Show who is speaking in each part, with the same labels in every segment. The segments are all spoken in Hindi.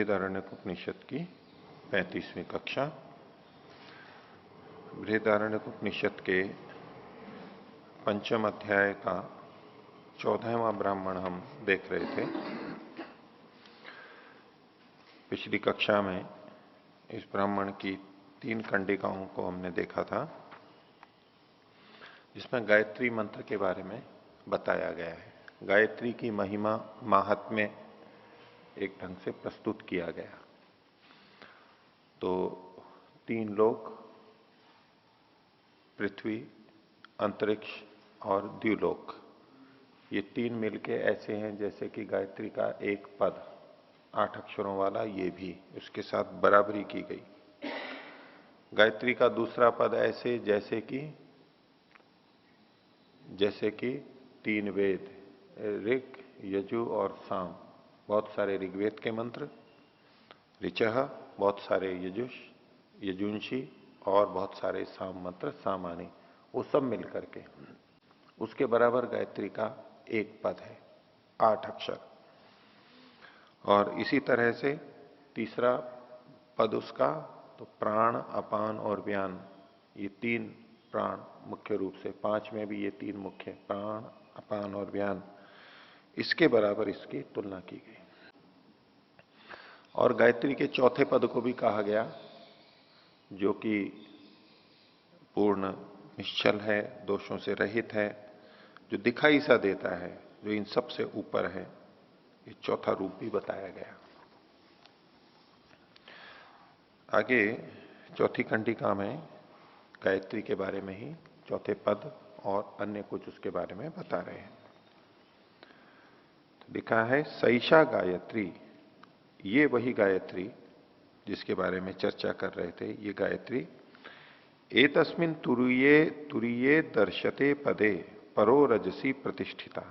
Speaker 1: बृहदारण्यक की 35वीं कक्षा। बृहदारण्यक के पंचम अध्याय का 14वां ब्राह्मण हम देख रहे थे। पिछली कक्षा में इस ब्राह्मण की 3 कंडिकाओं को हमने देखा था, जिसमें गायत्री मंत्र के बारे में बताया गया है। गायत्री की महिमा महात्म्य एक ढंग से प्रस्तुत किया गया। तो 3 लोक, पृथ्वी, अंतरिक्ष और द्युलोक, ये 3 मिलके ऐसे हैं जैसे कि गायत्री का एक पद 8 अक्षरों वाला, ये भी उसके साथ बराबरी की गई। गायत्री का दूसरा पद ऐसे जैसे कि 3 वेद, ऋग, यजु और साम, बहुत सारे ऋग्वेद के मंत्र, ऋचः बहुत सारे यजुंशी और बहुत सारे साम मंत्र, सामानी, वो सब मिलकर के उसके बराबर गायत्री का एक पद है, 8 अक्षर। और इसी तरह से तीसरा पद उसका तो प्राण, अपान और व्यान, ये 3 प्राण मुख्य रूप से, 5 में भी ये 3 मुख्य, प्राण, अपान और व्यान, इसके बराबर इसकी तुलना की गई। और गायत्री के चौथे पद को भी कहा गया, जो कि पूर्ण निश्चल है, दोषों से रहित है, जो दिखाई सा देता है, जो इन सब से ऊपर है, ये चौथा रूप भी बताया गया। आगे चौथी कंडिका में गायत्री के बारे में ही चौथे पद और अन्य कुछ उसके बारे में बता रहे हैं। तो लिखा है सैषा गायत्री, ये वही गायत्री जिसके बारे में चर्चा कर रहे थे। ये गायत्री एतस्मिन् तुरीये दर्शते पदे परो रजसी प्रतिष्ठिता,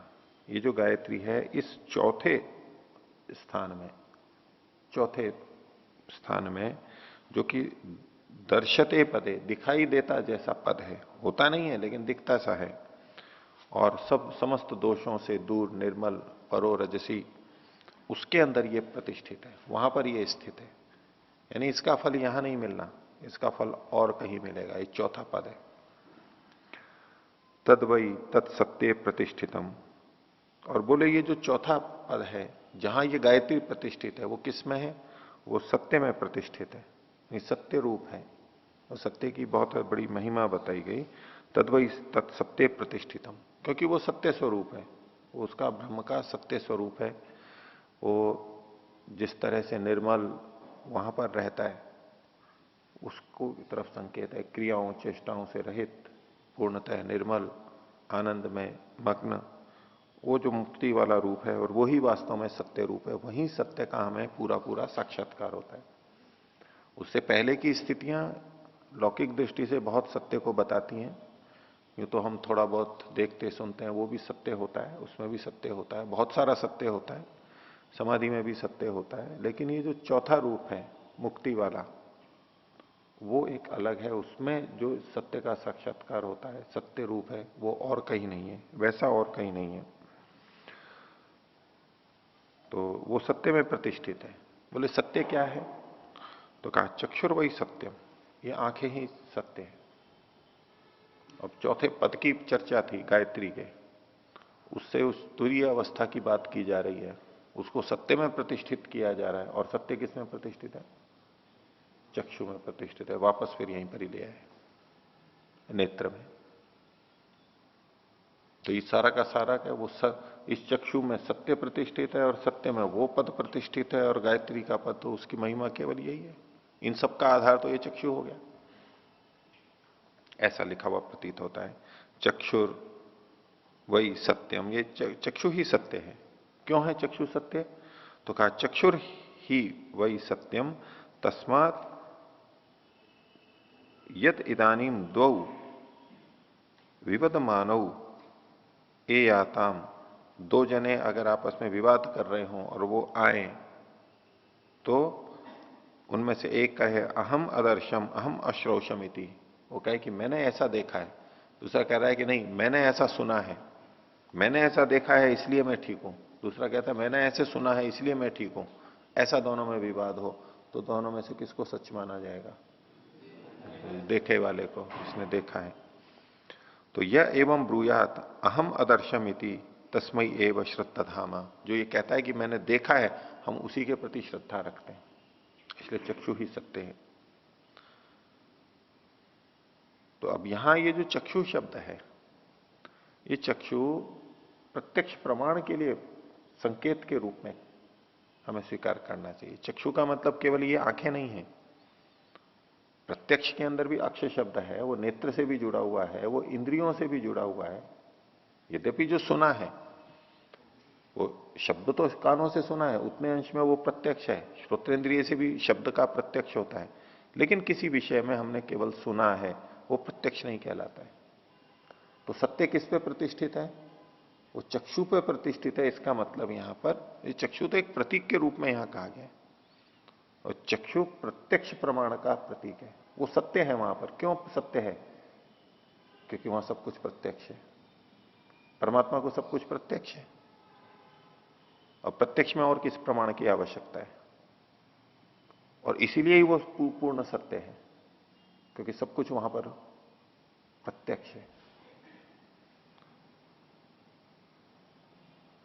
Speaker 1: ये जो गायत्री है इस चौथे स्थान में जो कि दर्शते पदे, दिखाई देता जैसा पद है, होता नहीं है लेकिन दिखता सा है, और सब समस्त दोषों से दूर, निर्मल, परो रजसी, उसके अंदर ये प्रतिष्ठित है, वहां पर ये स्थित है। यानी इसका फल यहां नहीं मिलना, इसका फल और कहीं मिलेगा। ये चौथा पद है। तद्वई तत्सत्य प्रतिष्ठितम, और बोले ये जो चौथा पद है जहां ये गायत्री प्रतिष्ठित है, वो किस में है? वो सत्य में प्रतिष्ठित है, ये सत्य रूप है, और सत्य की बहुत बड़ी महिमा बताई गई। तद्वई तत्सत्य प्रतिष्ठितम, क्योंकि वो सत्य स्वरूप है, वो उसका ब्रह्म का सत्य स्वरूप है। वो जिस तरह से निर्मल वहां पर रहता है, उसको तरफ संकेत है, क्रियाओं चेष्टाओं से रहित, पूर्णतः निर्मल, आनंद में मग्न, वो जो मुक्ति वाला रूप है, और वही वास्तव में सत्य रूप है। वही सत्य का हमें पूरा पूरा साक्षात्कार होता है। उससे पहले की स्थितियां लौकिक दृष्टि से बहुत सत्य को बताती हैं। यूं तो हम थोड़ा बहुत देखते सुनते हैं, वो भी सत्य होता है, उसमें भी सत्य होता है, बहुत सारा सत्य होता है, समाधि में भी सत्य होता है। लेकिन ये जो चौथा रूप है मुक्ति वाला, वो एक अलग है। उसमें जो सत्य का साक्षात्कार होता है, सत्य रूप है, वो और कहीं नहीं है, वैसा और कहीं नहीं है। तो वो सत्य में प्रतिष्ठित है। बोले सत्य क्या है? तो कहा चक्षुर वही सत्यम, ये आंखें ही सत्य है। अब चौथे पद की चर्चा थी गायत्री के, उससे उस तुरीय अवस्था की बात की जा रही है, उसको सत्य में प्रतिष्ठित किया जा रहा है। और सत्य किसमें प्रतिष्ठित है? चक्षु में प्रतिष्ठित है। वापस फिर यहीं पर ही ले आए, नेत्र में। तो इस सारा का सारा क्या, वो इस चक्षु में सत्य प्रतिष्ठित है, और सत्य में वो पद प्रतिष्ठित है, और गायत्री का पद तो उसकी महिमा केवल यही है। इन सब का आधार तो ये चक्षु हो गया, ऐसा लिखा हुआ प्रतीत होता है। चक्षुर वही सत्यम, ये चक्षु ही सत्य है। क्यों है चक्षु सत्य? तो कहा चक्षुर ही वही सत्यम, तस्मात् यत इदानीम द्वौ विवदमानौ एयाताम, 2 जने अगर आपस में विवाद कर रहे हों और वो आए, तो उनमें से एक कहे अहम अदर्शम अहम अश्रौषम इति, वो कहे कि मैंने ऐसा देखा है। दूसरा कह रहा है कि नहीं, मैंने ऐसा सुना है, मैंने ऐसा देखा है इसलिए मैं ठीक हूं। दूसरा कहता है मैंने ऐसे सुना है इसलिए मैं ठीक हूं। ऐसा दोनों में विवाद हो तो दोनों में से किसको सच माना जाएगा? देखे वाले को, इसने देखा है। तो यह एवं ब्रूयात अहम अदर्शम इति तस्मई एव श्रद्धाधामा, जो ये कहता है कि मैंने देखा है, हम उसी के प्रति श्रद्धा रखते हैं, इसलिए चक्षु ही सत्य है। तो अब यहां ये जो चक्षु शब्द है, ये चक्षु प्रत्यक्ष प्रमाण के लिए संकेत के रूप में हमें स्वीकार करना चाहिए। चक्षु का मतलब केवल ये आंखें नहीं है, प्रत्यक्ष के अंदर भी अक्ष शब्द है, वो नेत्र से भी जुड़ा हुआ है, वो इंद्रियों से भी जुड़ा हुआ है। यद्यपि जो सुना है वो शब्द तो कानों से सुना है, उतने अंश में वो प्रत्यक्ष है, श्रोतेंद्रिय से भी शब्द का प्रत्यक्ष होता है, लेकिन किसी विषय में हमने केवल सुना है, वो प्रत्यक्ष नहीं कहलाता है। तो सत्य किस पे प्रतिष्ठित है? वो चक्षु पे प्रतिष्ठित है। इसका मतलब यहां पर ये चक्षु तो एक प्रतीक के रूप में यहां कहा गया है, और चक्षु प्रत्यक्ष प्रमाण का प्रतीक है, वो सत्य है वहां पर। क्यों सत्य है? क्योंकि वहां सब कुछ प्रत्यक्ष है, परमात्मा को सब कुछ प्रत्यक्ष है, और प्रत्यक्ष में और किस प्रमाण की आवश्यकता है? और इसीलिए ही वो पूर्ण सत्य है, क्योंकि सब कुछ वहां पर प्रत्यक्ष है।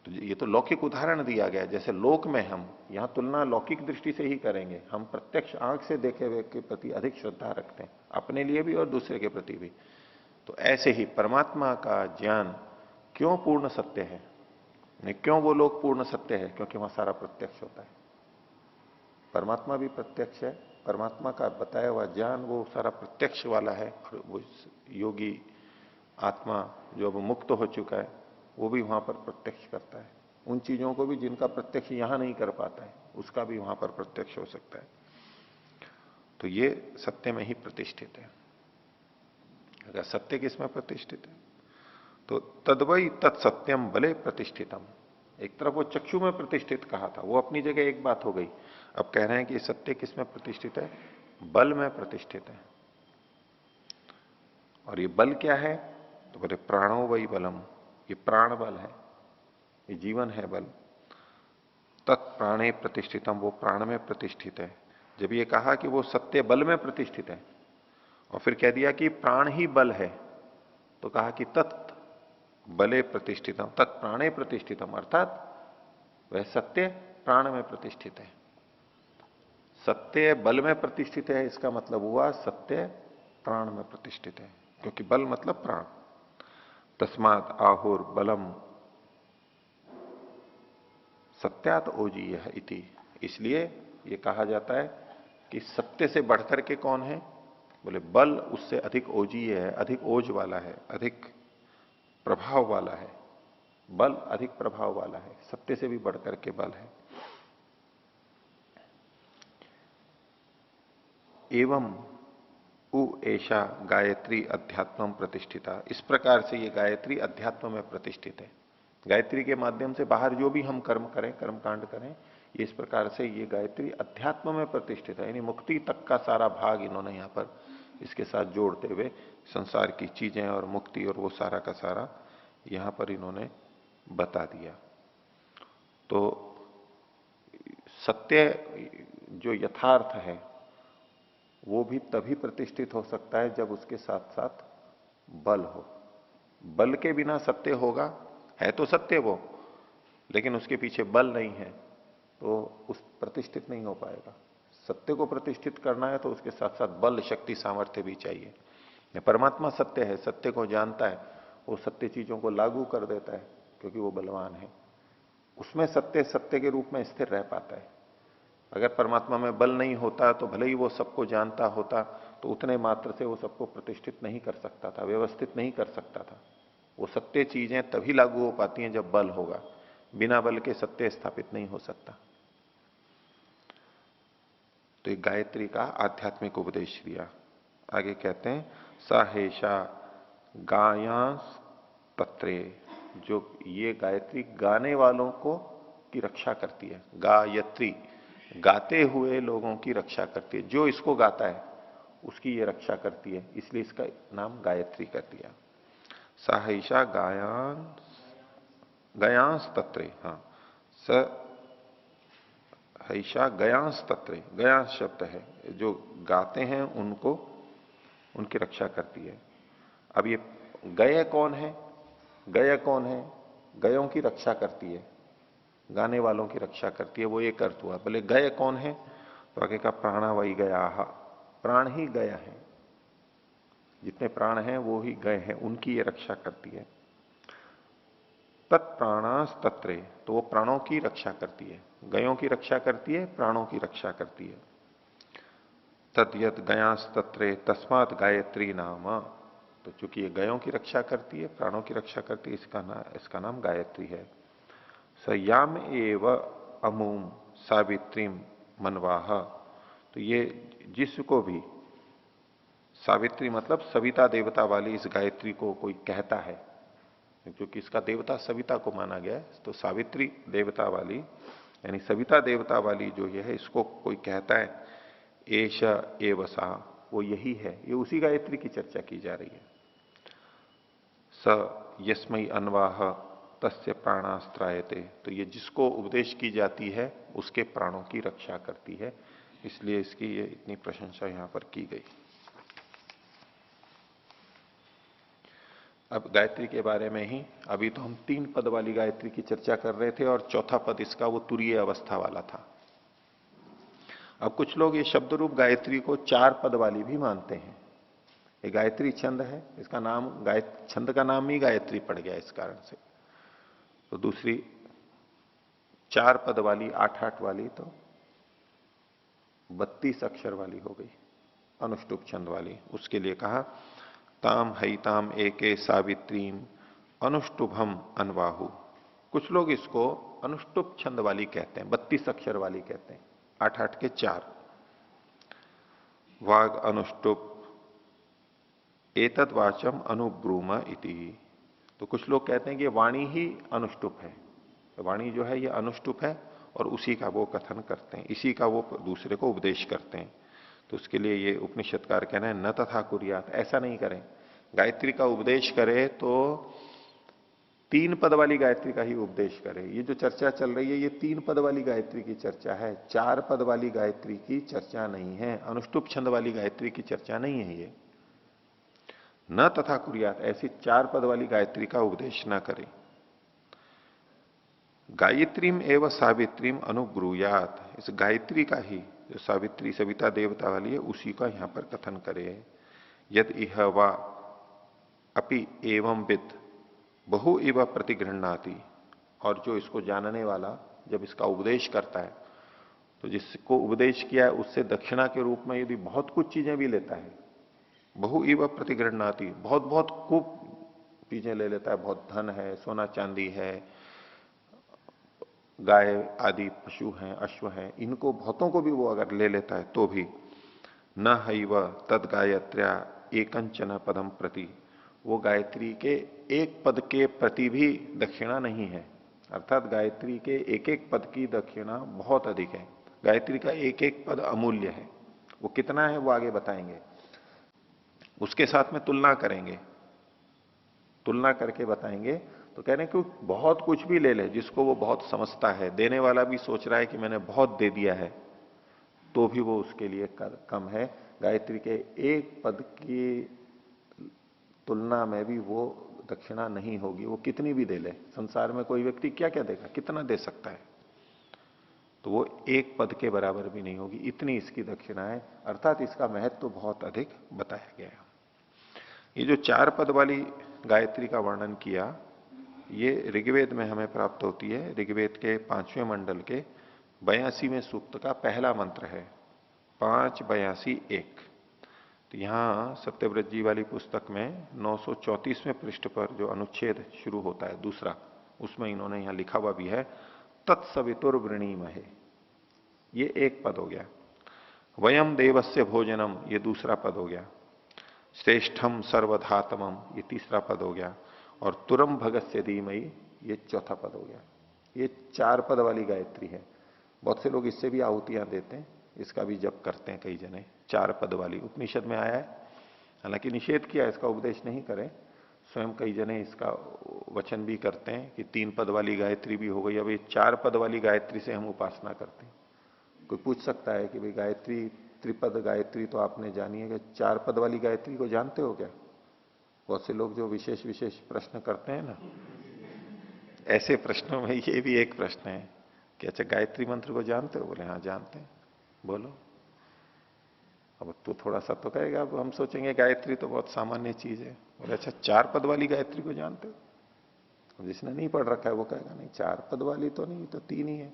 Speaker 1: तो ये तो लौकिक उदाहरण दिया गया, जैसे लोक में हम यहां तुलना लौकिक दृष्टि से ही करेंगे, हम प्रत्यक्ष आंख से देखे हुए के प्रति अधिक श्रद्धा रखते हैं, अपने लिए भी और दूसरे के प्रति भी। तो ऐसे ही परमात्मा का ज्ञान क्यों पूर्ण सत्य है? नहीं, क्यों वो लोग पूर्ण सत्य है? क्योंकि वहां सारा प्रत्यक्ष होता है। परमात्मा भी प्रत्यक्ष है, परमात्मा का बताया हुआ ज्ञान वो सारा प्रत्यक्ष वाला है, और वो योगी आत्मा जो अब मुक्त हो चुका है वो भी वहां पर प्रत्यक्ष करता है। उन चीजों को भी जिनका प्रत्यक्ष यहां नहीं कर पाता है, उसका भी वहां पर प्रत्यक्ष हो सकता है। तो ये सत्य में ही प्रतिष्ठित है। अगर सत्य किसमें प्रतिष्ठित है? तो तद्वई तत्सत्यम बले प्रतिष्ठितम। एक तरफ वो चक्षु में प्रतिष्ठित कहा था, वो अपनी जगह एक बात हो गई। अब कह रहे हैं कि सत्य किसमें प्रतिष्ठित है? बल में प्रतिष्ठित है। और ये बल क्या है? तो बोले प्राणो वही बलम, ये प्राण बल है, ये जीवन है बल। तत्प्राणे प्रतिष्ठितम, वो प्राण में प्रतिष्ठित है। जब ये कहा कि वो सत्य बल में प्रतिष्ठित है, और फिर कह दिया कि प्राण ही बल है, तो कहा कि तत् बले प्रतिष्ठितम, तत्प्राणे प्रतिष्ठितम, अर्थात वह सत्य प्राण में प्रतिष्ठित है। सत्य बल में प्रतिष्ठित है, इसका मतलब हुआ सत्य प्राण में प्रतिष्ठित है, क्योंकि बल मतलब प्राण। तस्मात आहुर बलम सत्यात ओजीय इति, इसलिए यह कहा जाता है कि सत्य से बढ़कर के कौन है? बोले बल उससे अधिक ओजीय है, अधिक ओज वाला है, अधिक प्रभाव वाला है। बल अधिक प्रभाव वाला है, सत्य से भी बढ़कर के बल है। एवं उ ऐशा गायत्री अध्यात्म प्रतिष्ठिता, इस प्रकार से ये गायत्री अध्यात्म में प्रतिष्ठित है। गायत्री के माध्यम से बाहर जो भी हम कर्म करें, कर्म कांड करें, ये इस प्रकार से ये गायत्री अध्यात्म में प्रतिष्ठित है, यानी मुक्ति तक का सारा भाग इन्होंने यहां पर इसके साथ जोड़ते हुए संसार की चीजें और मुक्ति और वो सारा का सारा यहां पर इन्होंने बता दिया। तो सत्य जो यथार्थ है वो भी तभी प्रतिष्ठित हो सकता है जब उसके साथ साथ बल हो। बल के बिना सत्य होगा, है तो सत्य वो, लेकिन उसके पीछे बल नहीं है तो उस प्रतिष्ठित नहीं हो पाएगा। सत्य को प्रतिष्ठित करना है तो उसके साथ साथ बल, शक्ति, सामर्थ्य भी चाहिए। परमात्मा सत्य है, सत्य को जानता है, वो सत्य चीजों को लागू कर देता है क्योंकि वो बलवान है। उसमें सत्य सत्य के रूप में स्थिर रह पाता है। अगर परमात्मा में बल नहीं होता तो भले ही वो सबको जानता होता तो उतने मात्र से वो सबको प्रतिष्ठित नहीं कर सकता था, व्यवस्थित नहीं कर सकता था। वो सत्य चीजें तभी लागू हो पाती हैं जब बल होगा, बिना बल के सत्य स्थापित नहीं हो सकता। तो एक गायत्री का आध्यात्मिक उपदेश दिया। आगे कहते हैं साहेशा गायांस तत्रे, जो ये गायत्री गाने वालों को की रक्षा करती है। गायत्री गाते हुए लोगों की रक्षा करती है, जो इसको गाता है उसकी ये रक्षा करती है, इसलिए इसका नाम गायत्री कर दिया। साहिषा गायांस गयांस तत्रे, हाँ स सैषा गयांस तत्रे, गयांस शब्द है, जो गाते हैं उनको, उनकी रक्षा करती है। अब ये गय कौन है? गय कौन है? गयों की रक्षा करती है, गाने वालों की रक्षा करती है, वो एक अर्थ हुआ। बोले गय कौन है? तो आगे का प्राणा वही गया, प्राण ही गया है, जितने प्राण हैं वो ही गए हैं, उनकी ये रक्षा करती है। तत्प्राणास तत्रे, तो वो प्राणों की रक्षा करती है, गयों की रक्षा करती है, प्राणों की रक्षा करती है। तद्यत गयांस तत्रे तस्मात गायत्री नाम, तो चूंकि ये गयों की रक्षा करती है, प्राणों की रक्षा करती है, इसका नाम गायत्री है। सयाम एव अमुम सावित्रीम मनवाह, तो ये जिसको भी, सावित्री मतलब सविता देवता वाली इस गायत्री को कोई कहता है, क्योंकि इसका देवता सविता को माना गया है, तो सावित्री देवता वाली यानी सविता देवता वाली जो ये है, इसको कोई कहता है, एश एवसा, वो यही है, ये उसी गायत्री की चर्चा की जा रही है। स यस्मई अन्वाह तस्य प्राणास्त्रायते, तो ये जिसको उपदेश की जाती है उसके प्राणों की रक्षा करती है, इसलिए इसकी ये इतनी प्रशंसा यहां पर की गई। अब गायत्री के बारे में ही, अभी तो हम 3 पद वाली गायत्री की चर्चा कर रहे थे और चौथा पद इसका वो तुरीय अवस्था वाला था। अब कुछ लोग ये शब्द रूप गायत्री को 4 पद वाली भी मानते हैं। ये गायत्री छंद है, इसका नाम छंद का नाम ही गायत्री पड़ गया इस कारण से। तो दूसरी 4 पद वाली 8-8 वाली तो 32 अक्षर वाली हो गई, अनुष्टुप छंद वाली। उसके लिए कहा ताम हईताम एके सावित्रीम अनुष्टुभम अनवाहु। कुछ लोग इसको अनुष्टुप छंद वाली कहते हैं, 32 अक्षर वाली कहते हैं, 8-8 के 4। वाग अनुष्टुप एतद वाचम अनुब्रूम इति, तो कुछ लोग कहते हैं कि वाणी ही अनुष्टुप है, वाणी जो है ये अनुष्टुप है और उसी का वो कथन करते हैं, इसी का वो दूसरे को उपदेश करते हैं। तो उसके लिए ये उपनिषदकार कहना है न तथा कुर्यात, ऐसा नहीं करें। गायत्री का उपदेश करे तो 3 पद वाली गायत्री का ही उपदेश करे। ये जो चर्चा चल रही है ये 3 पद वाली गायत्री की चर्चा है, 4 पद वाली गायत्री की चर्चा नहीं है, अनुष्टुप छंद वाली गायत्री की चर्चा नहीं है ये। न तथा कुर्यात, ऐसी 4 पद वाली गायत्री का उपदेश ना करें। गायत्रीम एवं सावित्रीम अनुब्रूयात, इस गायत्री का ही जो सावित्री सविता देवता वाली है उसी का यहां पर कथन करे। यद इह वा अपि एवं विद बहु इव प्रतिगृहणाति, और जो इसको जानने वाला जब इसका उपदेश करता है तो जिसको उपदेश किया है उससे दक्षिणा के रूप में यदि बहुत कुछ चीजें भी लेता है, बहु इव प्रतिगृहणाति, बहुत बहुत खूब चीजें ले लेता है, बहुत धन है, सोना चांदी है, गाय आदि पशु हैं, अश्व हैं, इनको बहुतों को भी वो अगर ले लेता है तो भी न हैव तद गायत्र्या एकंचन पदम प्रति, वो गायत्री के एक पद के प्रति भी दक्षिणा नहीं है। अर्थात गायत्री के एक एक पद की दक्षिणा बहुत अधिक है, गायत्री का एक एक पद अमूल्य है। वो कितना है वो आगे बताएंगे, उसके साथ में तुलना करेंगे, तुलना करके बताएंगे। तो कह रहे हैं कि बहुत कुछ भी ले ले, जिसको वो बहुत समझता है, देने वाला भी सोच रहा है कि मैंने बहुत दे दिया है, तो भी वो उसके लिए कम है। गायत्री के एक पद की तुलना में भी वो दक्षिणा नहीं होगी, वो कितनी भी दे ले। संसार में कोई व्यक्ति क्या क्या देगा, कितना दे सकता है, तो वो एक पद के बराबर भी नहीं होगी, इतनी इसकी दक्षिणा है। अर्थात इसका महत्व तो बहुत अधिक बताया गया है। ये जो 4 पद वाली गायत्री का वर्णन किया, ये ऋग्वेद में हमें प्राप्त होती है। ऋग्वेद के 5वें मंडल के 82वें सूक्त का पहला मंत्र है 582-1। तो यहां सत्यव्रत जी वाली पुस्तक में 934वें पृष्ठ पर जो अनुच्छेद शुरू होता है दूसरा, उसमें इन्होंने यहां लिखा हुआ भी है तत्सवितुर्वृणीमहे, ये एक पद हो गया। वयम देवस्य भोजनम, ये दूसरा पद हो गया। श्रेष्ठम सर्वधातमम, ये तीसरा पद हो गया। और तुरम भगस्य धीमई, ये चौथा पद हो गया। ये 4 पद वाली गायत्री है। बहुत से लोग इससे भी आहुतियां देते हैं, इसका भी जप करते हैं कई जने, 4 पद वाली उपनिषद में आया है, हालांकि निषेध किया, इसका उपदेश नहीं करें। स्वयं कई जने इसका वचन भी करते हैं कि 3 पद वाली गायत्री भी हो गई, अब ये 4 पद वाली गायत्री से हम उपासना करते हैं। कोई पूछ सकता है कि भाई गायत्री, त्रिपद गायत्री तो आपने जानी है, कि 4 पद वाली गायत्री को जानते हो क्या? बहुत से लोग जो विशेष विशेष प्रश्न करते हैं ना, ऐसे प्रश्नों में ये भी एक प्रश्न है कि अच्छा गायत्री मंत्र को जानते हो? बोले हाँ जानते हैं। बोलो। अब तो थोड़ा सा तो कहेगा, अब हम सोचेंगे गायत्री तो बहुत सामान्य चीज है। बोले अच्छा 4 पद वाली गायत्री को जानते हो? अब जिसने नहीं पढ़ रखा है वो कहेगा नहीं 4 पद वाली तो नहीं, तो 3 ही है।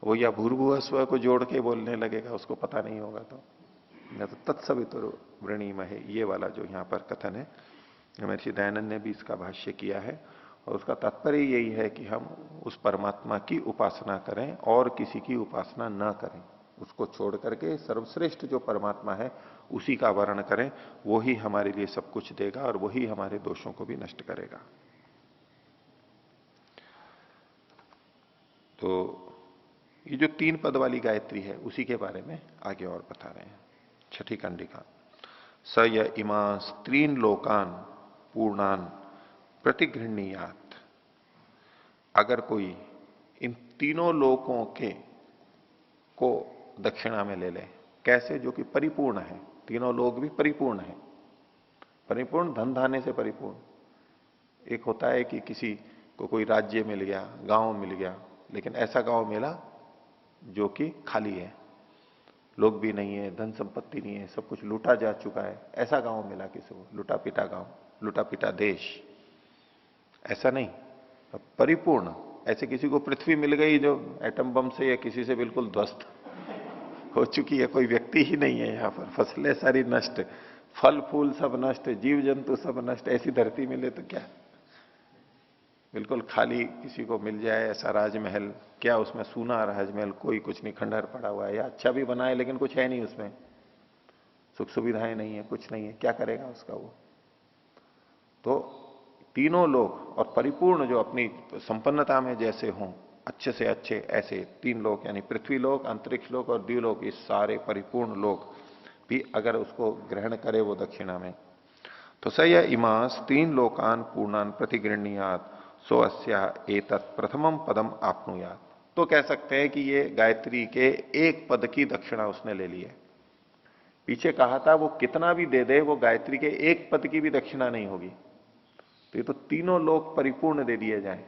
Speaker 1: वो या भूर्भुव स्व को जोड़ के बोलने लगेगा, उसको पता नहीं होगा तो। न तो तत्सवितुर वृणीम है, ये वाला जो यहां पर कथन है, महर्षि दयानंद ने भी इसका भाष्य किया है। और उसका तात्पर्य यही है कि हम उस परमात्मा की उपासना करें और किसी की उपासना न करें, उसको छोड़ करके सर्वश्रेष्ठ जो परमात्मा है उसी का वर्ण करें। वो ही हमारे लिए सब कुछ देगा और वही हमारे दोषों को भी नष्ट करेगा। तो ये जो 3 पद वाली गायत्री है उसी के बारे में आगे और बता रहे हैं। छठी कंडिका, स य इमा स्त्रीन लोकान पूर्णान प्रतिगृहणीयात। अगर कोई इन तीनों लोकों के को दक्षिणा में ले ले, कैसे? जो कि परिपूर्ण है, तीनों लोक भी परिपूर्ण है, परिपूर्ण धन धान्य से परिपूर्ण। एक होता है कि किसी को कोई राज्य मिल गया, गांव मिल गया, लेकिन ऐसा गांव मिला जो कि खाली है, लोग भी नहीं है, धन संपत्ति नहीं है, सब कुछ लूटा जा चुका है, ऐसा गांव मिला किसी को, लूटा पिटा गांव, लूटा पिटा देश, ऐसा नहीं, परिपूर्ण। ऐसे किसी को पृथ्वी मिल गई जो एटम बम से या किसी से बिल्कुल ध्वस्त हो चुकी है, कोई व्यक्ति ही नहीं है यहां पर, फसलें सारी नष्ट, फल फूल सब नष्ट, जीव जंतु सब नष्ट, ऐसी धरती मिले तो क्या, बिल्कुल खाली किसी को मिल जाए ऐसा राजमहल, क्या उसमें सूना राजमहल, कोई कुछ नहीं, खंडहर पड़ा हुआ है, या अच्छा भी बना है लेकिन कुछ है नहीं उसमें, सुख सुविधाएं नहीं है, कुछ नहीं है, क्या करेगा उसका वो? तो तीनों लोग और परिपूर्ण जो अपनी संपन्नता में जैसे हों, अच्छे से अच्छे ऐसे 3 लोग, यानी पृथ्वी लोक, अंतरिक्ष लोक और द्व्युलोक, इस सारे परिपूर्ण लोग भी अगर उसको ग्रहण करे वो दक्षिणा में, तो स य इमास 3 लोकान पूर्णान प्रतिगृहणीयात सो अस्या एतत् प्रथमम पदम आपनुयात। तो कह सकते हैं कि ये गायत्री के एक पद की दक्षिणा उसने ले ली है। पीछे कहा था वो कितना भी दे दे वो गायत्री के एक पद की भी दक्षिणा नहीं होगी। तो ये तो तीनों लोक परिपूर्ण दे दिए जाएं।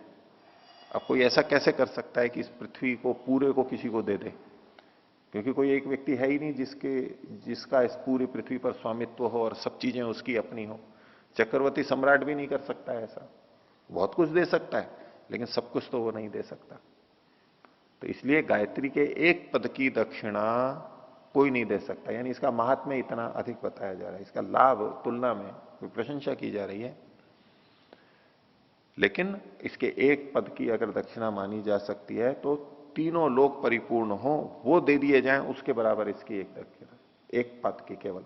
Speaker 1: अब कोई ऐसा कैसे कर सकता है कि इस पृथ्वी को पूरे को किसी को दे दे? क्योंकि कोई एक व्यक्ति है ही नहीं जिसका इस पूरी पृथ्वी पर स्वामित्व हो और सब चीजें उसकी अपनी हो। चक्रवर्ती सम्राट भी नहीं कर सकता है ऐसा, बहुत कुछ दे सकता है लेकिन सब कुछ तो वो नहीं दे सकता। तो इसलिए गायत्री के एक पद की दक्षिणा कोई नहीं दे सकता, यानी इसका महात्म्य इतना अधिक बताया जा रहा है, इसका लाभ तुलना में प्रशंसा की जा रही है। लेकिन इसके एक पद की अगर दक्षिणा मानी जा सकती है तो तीनों लोग परिपूर्ण हो वो दे दिए जाएं, उसके बराबर इसकी एक दक्षिणा, एक पद की केवल।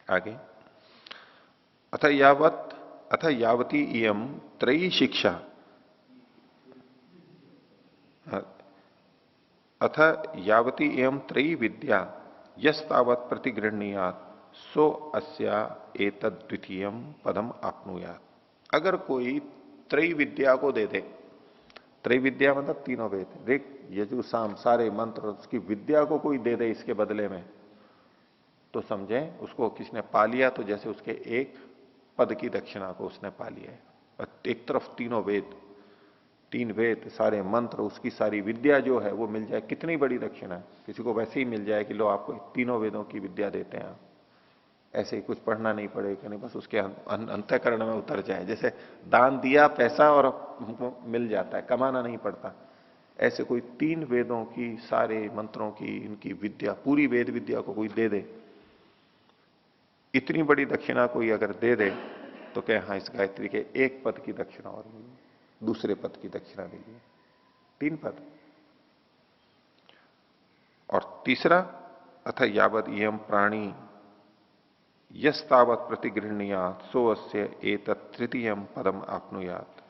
Speaker 1: आगे, अथ यावती इयम त्रयी शिक्षा, अथ यावती एवं त्रयी विद्या यस्तावत प्रतिगृहणीयात सो अस्या एतद द्वितीयम पदम आपनुयात। अगर कोई त्रयी विद्या को दे दे, त्रयी विद्या मतलब तीनों वेद, ऋग यजु साम सारे मंत्र, उसकी विद्या को कोई दे दे इसके बदले में, तो समझें उसको किसने पा लिया, तो जैसे उसके एक पद की दक्षिणा को उसने पा लिया है। एक तरफ तीनों वेद, 3 वेद, सारे मंत्र, उसकी सारी विद्या जो है वो मिल जाए, कितनी बड़ी दक्षिणा है। किसी को वैसे ही मिल जाए कि लो आपको तीनों वेदों की विद्या देते हैं, ऐसे ही कुछ पढ़ना नहीं पड़ेगा, नहीं बस उसके अंतःकरण में उतर जाए, जैसे दान दिया पैसा और हमको मिल जाता है, कमाना नहीं पड़ता। ऐसे कोई 3 वेदों की, सारे मंत्रों की, इनकी विद्या, पूरी वेद विद्या को कोई दे दे, इतनी बड़ी दक्षिणा कोई अगर दे दे तो क्या, हाँ इस गायत्री के एक पद की दक्षिणा और मिली, दूसरे पद की दक्षिणा मिली, 3 पद। और तीसरा, अथ यावत इयम प्राणी यस्तावत प्रतिगृहणीयात सो अस्य एतत् तृतीयम पदम आपनुयात।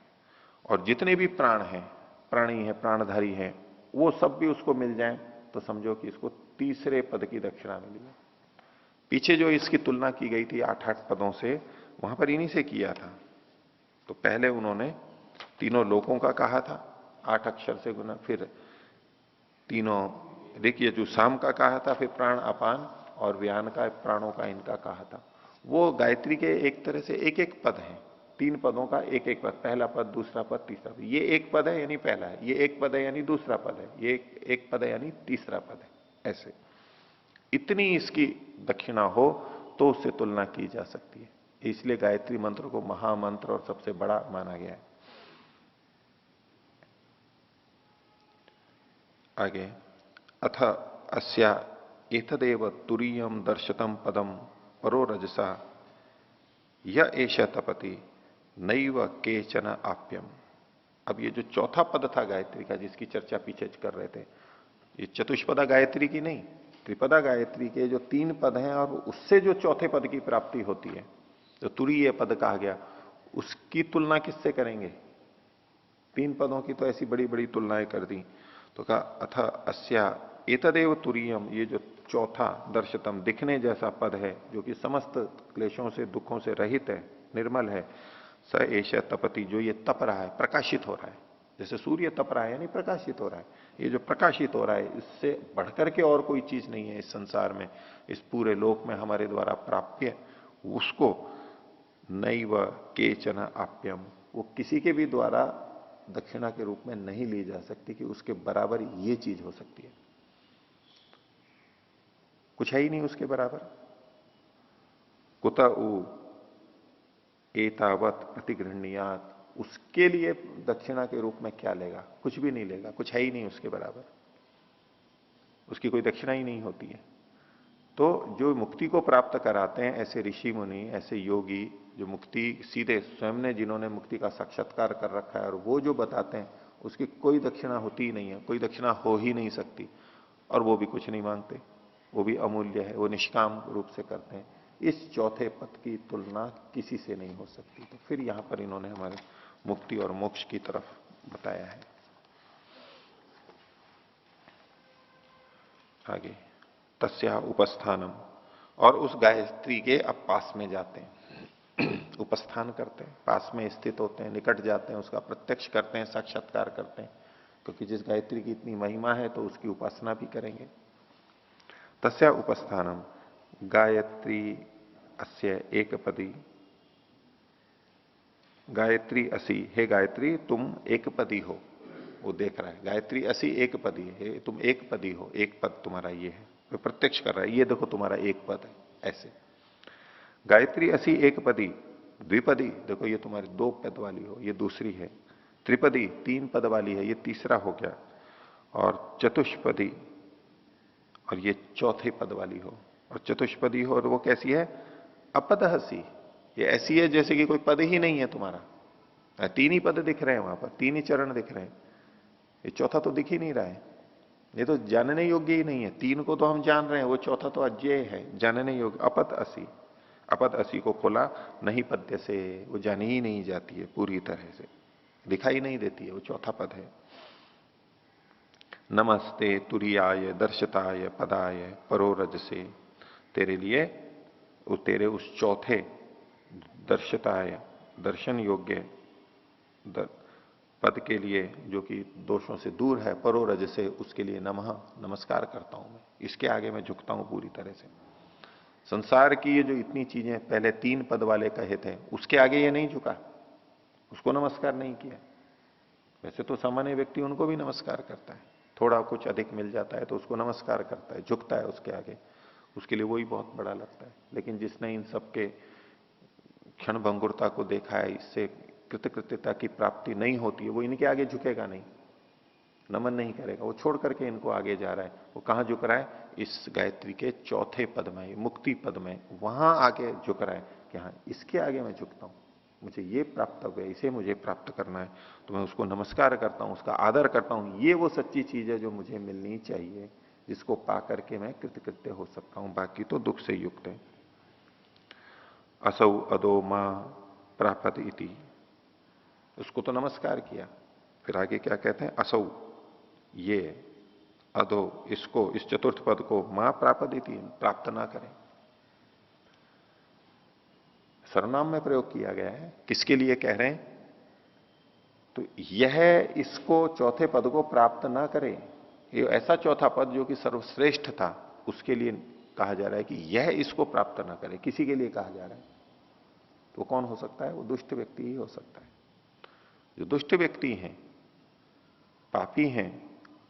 Speaker 1: और जितने भी प्राण हैं, प्राणी है, प्राणधारी है, वो सब भी उसको मिल जाएं तो समझो कि इसको तीसरे पद की दक्षिणा मिली है। पीछे जो इसकी तुलना की गई थी 8-8 पदों से, वहां पर इन्हीं से किया था। तो पहले उन्होंने तीनों लोकों का कहा था 8 अक्षर से गुना, फिर तीनों देखिए जो शाम का कहा था, फिर प्राण अपान और व्यान का, प्राणों का, इनका कहा था, वो गायत्री के एक तरह से एक एक पद है, 3 पदों का एक एक पद, पहला पद, दूसरा पद, तीसरा पद। ये एक पद है यानी पहला है, ये एक पद है यानी दूसरा पद है, ये एक पद है यानी तीसरा पद है। ऐसे इतनी इसकी दक्षिणा हो तो उससे तुलना की जा सकती है। इसलिए गायत्री मंत्र को महामंत्र और सबसे बड़ा माना गया है। आगे, अथ अस्या एतदेव तुरीयम दर्शतम पदम परो रजसा य एष तपति नैव केचन आप्यम। अब ये जो चौथा पद था गायत्री का, जिसकी चर्चा पीछे कर रहे थे, ये चतुष्पदा गायत्री की नहीं, त्रिपदा गायत्री के जो 3 पद हैं और उससे जो चौथे पद की प्राप्ति होती है, जो तुरीय पद कहा गया, उसकी तुलना किससे करेंगे? 3 पदों की तो ऐसी बड़ी बड़ी तुलनाएं कर दी। तो कहा अथ अस्या एतदेव तुरीयम, ये जो चौथा दर्शतम, दिखने जैसा पद है, जो कि समस्त क्लेशों से, दुखों से रहित है, निर्मल है, स एष तपति, जो ये तप रहा है, प्रकाशित हो रहा है, जैसे सूर्य तप रहा है यानी प्रकाशित हो रहा है, ये जो प्रकाशित हो रहा है, इससे बढ़कर के और कोई चीज नहीं है इस संसार में, इस पूरे लोक में हमारे द्वारा प्राप्य, उसको नैव केचन आप्यम, वो किसी के भी द्वारा दक्षिणा के रूप में नहीं ली जा सकती कि उसके बराबर ये चीज हो सकती है। कुछ है ही नहीं उसके बराबर। कुत उ एतावत प्रतिगृहणीयात, उसके लिए दक्षिणा के रूप में क्या लेगा? कुछ भी नहीं लेगा, कुछ है ही नहीं उसके बराबर, उसकी कोई दक्षिणा ही नहीं होती है। तो जो मुक्ति को प्राप्त कराते हैं ऐसे ऋषि मुनि, ऐसे योगी, जो मुक्ति सीधे स्वयं ने, जिन्होंने मुक्ति का साक्षात्कार कर रखा है, और वो जो बताते हैं, उसकी कोई दक्षिणा होती ही नहीं है, कोई दक्षिणा हो ही नहीं सकती, और वो भी कुछ नहीं मांगते, वो भी अमूल्य है, वो निष्काम रूप से करते हैं। इस चौथे पद की तुलना किसी से नहीं हो सकती। तो फिर यहां पर इन्होंने हमारे मुक्ति और मोक्ष की तरफ बताया है। आगे, तस्या उपस्थानम, और उस गायत्री के अब पास में जाते हैं, उपस्थान करते हैं, पास में स्थित होते हैं, निकट जाते हैं, उसका प्रत्यक्ष करते हैं, साक्षात्कार करते हैं, क्योंकि जिस गायत्री की इतनी महिमा है तो उसकी उपासना भी करेंगे। तस्या उपस्थानम गायत्री अस्य एक पदी, गायत्री असी, हे गायत्री तुम एक पदी हो, वो देख रहा है, गायत्री असी एक पदी है, तुम एक पदी हो, एक पद तुम्हारा ये है, वो प्रत्यक्ष कर रहा है, ये देखो तुम्हारा एक पद है। ऐसे गायत्री असी एक पदी, द्विपदी, देखो ये तुम्हारी 2 पद वाली हो, ये दूसरी है, त्रिपदी 3 पद वाली है, ये तीसरा हो गया, और चतुष्पदी, और ये चौथे पद वाली हो, और चतुष्पदी हो, और वो कैसी है? अपदहसी, ये ऐसी है जैसे कि कोई पद ही नहीं है तुम्हारा, 3 ही पद दिख रहे हैं वहां पर, 3 ही चरण दिख रहे हैं, ये चौथा तो दिख ही नहीं रहा है, ये तो जानने योग्य ही नहीं है। 3 को तो हम जान रहे हैं, वो चौथा तो अज्ञेय है, जानने योग्य। अपद असी, अपद असी को खोला, नहीं पद्य से, वो जानी ही नहीं जाती है पूरी तरह से, दिखाई नहीं देती है, वो चौथा पद है। नमस्ते तुरियाय दर्शताय पदाय परोरज से, तेरे लिए, तेरे उस चौथे दर्शताय, दर्शन योग्य पद के लिए, जो कि दोषों से दूर है, परोरज से, उसके लिए नमः, नमस्कार करता हूं मैं, इसके आगे मैं झुकता हूं पूरी तरह से। संसार की ये जो इतनी चीजें पहले 3 पद वाले कहे थे, उसके आगे ये नहीं झुका, उसको नमस्कार नहीं किया। वैसे तो सामान्य व्यक्ति उनको भी नमस्कार करता है, थोड़ा कुछ अधिक मिल जाता है तो उसको नमस्कार करता है, झुकता है उसके आगे, उसके लिए वही बहुत बड़ा लगता है। लेकिन जिसने इन सबके क्षण भंगुरता को देखा है, इससे कृतकृत्यता की प्राप्ति नहीं होती है, वो इनके आगे झुकेगा नहीं, नमन नहीं करेगा, वो छोड़ करके इनको आगे जा रहा है। वो कहां झुक रहा है? इस गायत्री के चौथे पद में, मुक्ति पद में, वहां आगे झुक रहा है कि हाँ, इसके आगे मैं झुकता हूं, मुझे ये प्राप्त है, इसे मुझे प्राप्त करना है, तो मैं उसको नमस्कार करता हूं, उसका आदर करता हूं। ये वो सच्ची चीज है जो मुझे मिलनी चाहिए, जिसको पा करके मैं कृतकृत्य हो सकता हूं, बाकी तो दुख से युक्त है। असौ अदो मां प्रापत इति, उसको तो नमस्कार किया, फिर आगे क्या कहते हैं? असौ, ये, अधो, इसको, इस चतुर्थ पद को, मां प्रापत इति, प्राप्त ना करें। सर्वनाम में प्रयोग किया गया है, किसके लिए कह रहे हैं? तो यह इसको, चौथे पद को प्राप्त ना करे, ये ऐसा चौथा पद जो कि सर्वश्रेष्ठ था, उसके लिए कहा जा रहा है कि यह इसको प्राप्त ना करे, किसी के लिए कहा जा रहा है। तो कौन हो सकता है? वो दुष्ट व्यक्ति ही हो सकता है। जो दुष्ट व्यक्ति हैं, पापी हैं,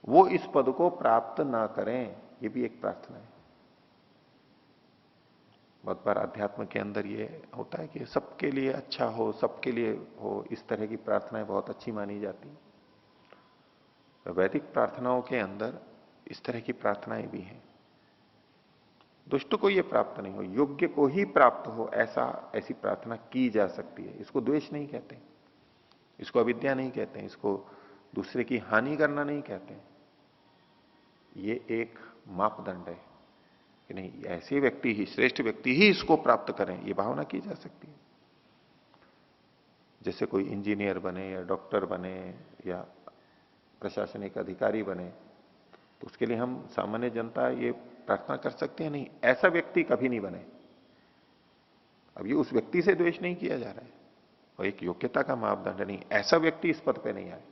Speaker 1: वो इस पद को प्राप्त ना करें, ये भी एक प्रार्थना है। बहुत बार अध्यात्म के अंदर ये होता है कि सबके लिए अच्छा हो, सबके लिए हो, इस तरह की प्रार्थनाएं बहुत अच्छी मानी जाती हैं। वैदिक प्रार्थनाओं के अंदर इस तरह की प्रार्थनाएं भी हैं। दुष्ट को ये प्राप्त नहीं हो, योग्य को ही प्राप्त हो, ऐसी प्रार्थना की जा सकती है। इसको द्वेष नहीं कहते, इसको अविद्या नहीं कहते, इसको दूसरे की हानि करना नहीं कहते। ये एक मापदंड है कि नहीं, ऐसे व्यक्ति ही, श्रेष्ठ व्यक्ति ही इसको प्राप्त करें, ये भावना की जा सकती है। जैसे कोई इंजीनियर बने या डॉक्टर बने या प्रशासनिक अधिकारी बने, तो उसके लिए हम सामान्य जनता ये प्रार्थना कर सकते हैं, नहीं ऐसा व्यक्ति कभी नहीं बने। अब ये उस व्यक्ति से द्वेष नहीं किया जा रहा है, और एक योग्यता का मापदंड नहीं, ऐसा व्यक्ति इस पद पे नहीं आए।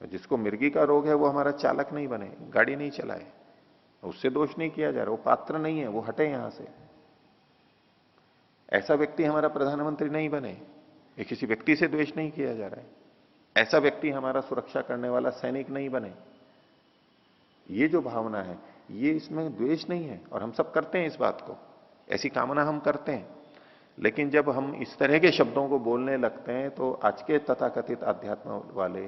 Speaker 1: जिसको मिर्गी का रोग है वो हमारा चालक नहीं बने, गाड़ी नहीं चलाए, उससे दोष नहीं किया जा रहा, वो पात्र नहीं है, वो हटे यहां से। ऐसा व्यक्ति हमारा प्रधानमंत्री नहीं बने, ये किसी व्यक्ति से द्वेष नहीं किया जा रहा है। ऐसा व्यक्ति हमारा सुरक्षा करने वाला सैनिक नहीं बने। ये जो भावना है, ये इसमें द्वेष नहीं है, और हम सब करते हैं इस बात को, ऐसी कामना हम करते हैं। लेकिन जब हम इस तरह के शब्दों को बोलने लगते हैं तो आज के तथाकथित अध्यात्म वाले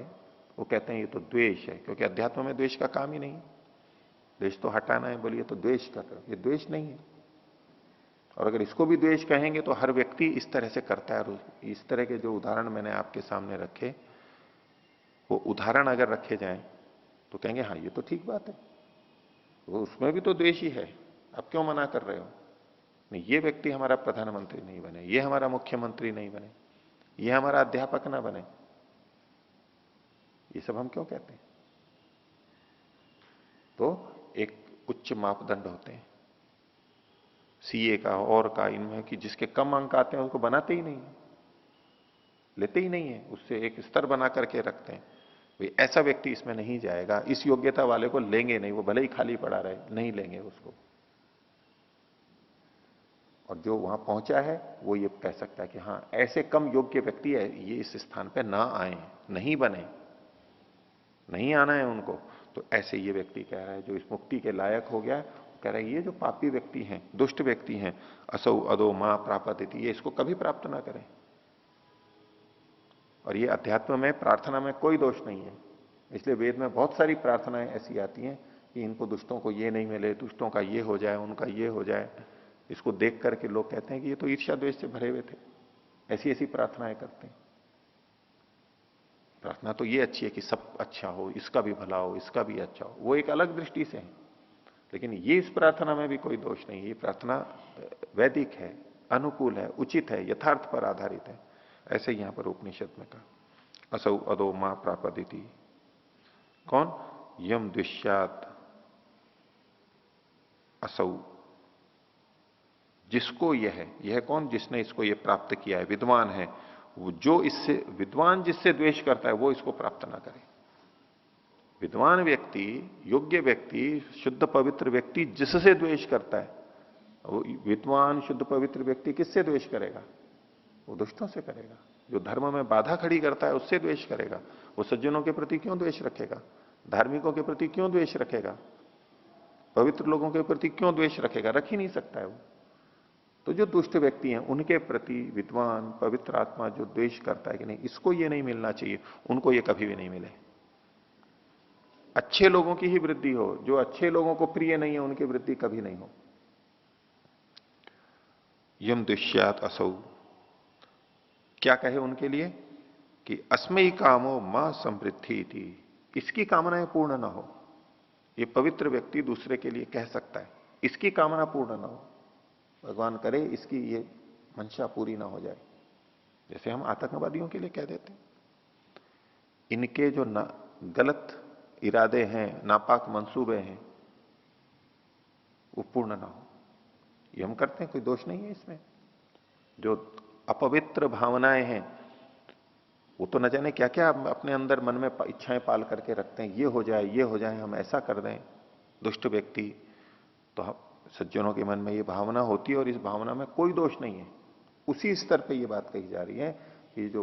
Speaker 1: वो कहते हैं ये तो द्वेष है, क्योंकि अध्यात्म में द्वेष का काम ही नहीं। द्वेष तो हटाना है, बोलिए तो द्वेष कर रहे हो, ये द्वेष नहीं है। और अगर इसको भी द्वेष कहेंगे तो हर व्यक्ति इस तरह से करता है। इस तरह के जो उदाहरण मैंने आपके सामने रखे, वो उदाहरण अगर रखे जाएं तो कहेंगे हाँ ये तो ठीक बात है, वो उसमें भी तो द्वेष ही है, आप क्यों मना कर रहे हो? नहीं, ये व्यक्ति हमारा प्रधानमंत्री नहीं बने, ये हमारा मुख्यमंत्री नहीं बने, ये हमारा अध्यापक ना बने, ये सब हम क्यों कहते हैं? तो एक उच्च मापदंड होते हैं सीए का और का, इनमें कि जिसके कम अंक आते हैं उसको बनाते ही नहीं है, लेते ही नहीं है, उससे एक स्तर बना करके रखते हैं। भाई ऐसा व्यक्ति इसमें नहीं जाएगा, इस योग्यता वाले को लेंगे नहीं, वो भले ही खाली पड़ा रहे, नहीं लेंगे उसको। और जो वहां पहुंचा है वो ये कह सकता है कि हाँ ऐसे कम योग्य व्यक्ति है, ये इस स्थान पे ना आए, नहीं बने, नहीं आना है उनको। तो ऐसे ये व्यक्ति कह रहा है जो इस मुक्ति के लायक हो गया, कह रहा है ये जो पापी व्यक्ति हैं, दुष्ट व्यक्ति हैं, असौ अदो मां प्रापत, ये इसको कभी प्राप्त ना करें। और ये अध्यात्म में प्रार्थना में कोई दोष नहीं है। इसलिए वेद में बहुत सारी प्रार्थनाएं ऐसी आती हैं कि इनको दुष्टों को ये नहीं मिले, दुष्टों का ये हो जाए, उनका ये हो जाए। इसको देख करके लोग कहते हैं कि ये तो ईर्ष्या द्वेष से भरे हुए थे, ऐसी ऐसी प्रार्थनाएं करते हैं। प्रार्थना तो ये अच्छी है कि सब अच्छा हो, इसका भी भला हो, इसका भी अच्छा हो, वो एक अलग दृष्टि से है। लेकिन ये इस प्रार्थना में भी कोई दोष नहीं है। ये प्रार्थना वैदिक है, अनुकूल है, उचित है, यथार्थ पर आधारित है। ऐसे यहां पर उपनिषद में कहा असौ अदो मां प्रापदिति। कौन? यम द्विष्यात असौ, जिसको यह कौन? जिसने इसको यह प्राप्त किया है, विद्वान है वो, जो इससे विद्वान जिससे द्वेष करता है वो इसको प्राप्त ना करे। विद्वान व्यक्ति, योग्य व्यक्ति, शुद्ध पवित्र व्यक्ति जिससे द्वेष करता है, वो विद्वान शुद्ध पवित्र व्यक्ति किससे द्वेष करेगा? वो दुष्टों से करेगा। जो धर्म में बाधा खड़ी करता है उससे द्वेष करेगा। वो सज्जनों के प्रति क्यों द्वेष रखेगा? धार्मिकों के प्रति क्यों द्वेष रखेगा? पवित्र लोगों के प्रति क्यों द्वेष रखेगा? रख ही नहीं सकता है वो। तो जो दुष्ट व्यक्ति हैं उनके प्रति विद्वान पवित्र आत्मा जो द्वेष करता है कि नहीं इसको ये नहीं मिलना चाहिए, उनको ये कभी भी नहीं मिले। अच्छे लोगों की ही वृद्धि हो, जो अच्छे लोगों को प्रिय नहीं है उनकी वृद्धि कभी नहीं हो। यम दुष्यात असौ, क्या कहे उनके लिए कि अस्मयी कामो मां समृद्धि थी, इसकी कामनाएं पूर्ण ना हो। ये पवित्र व्यक्ति दूसरे के लिए कह सकता है इसकी कामना पूर्ण ना हो, भगवान करे इसकी ये मंशा पूरी ना हो जाए। जैसे हम आतंकवादियों के लिए कह देते हैं इनके जो गलत इरादे हैं, नापाक मंसूबे हैं, वो पूर्ण ना हो। ये हम करते हैं, कोई दोष नहीं है इसमें। जो अपवित्र भावनाएं हैं वो तो न जाने क्या क्या अपने अंदर मन में इच्छाएं पाल करके रखते हैं, ये हो जाए, ये हो जाए, हम ऐसा कर दें। दुष्ट व्यक्ति तो हम सज्जनों के मन में ये भावना होती है और इस भावना में कोई दोष नहीं है। उसी स्तर पे ये बात कही जा रही है कि जो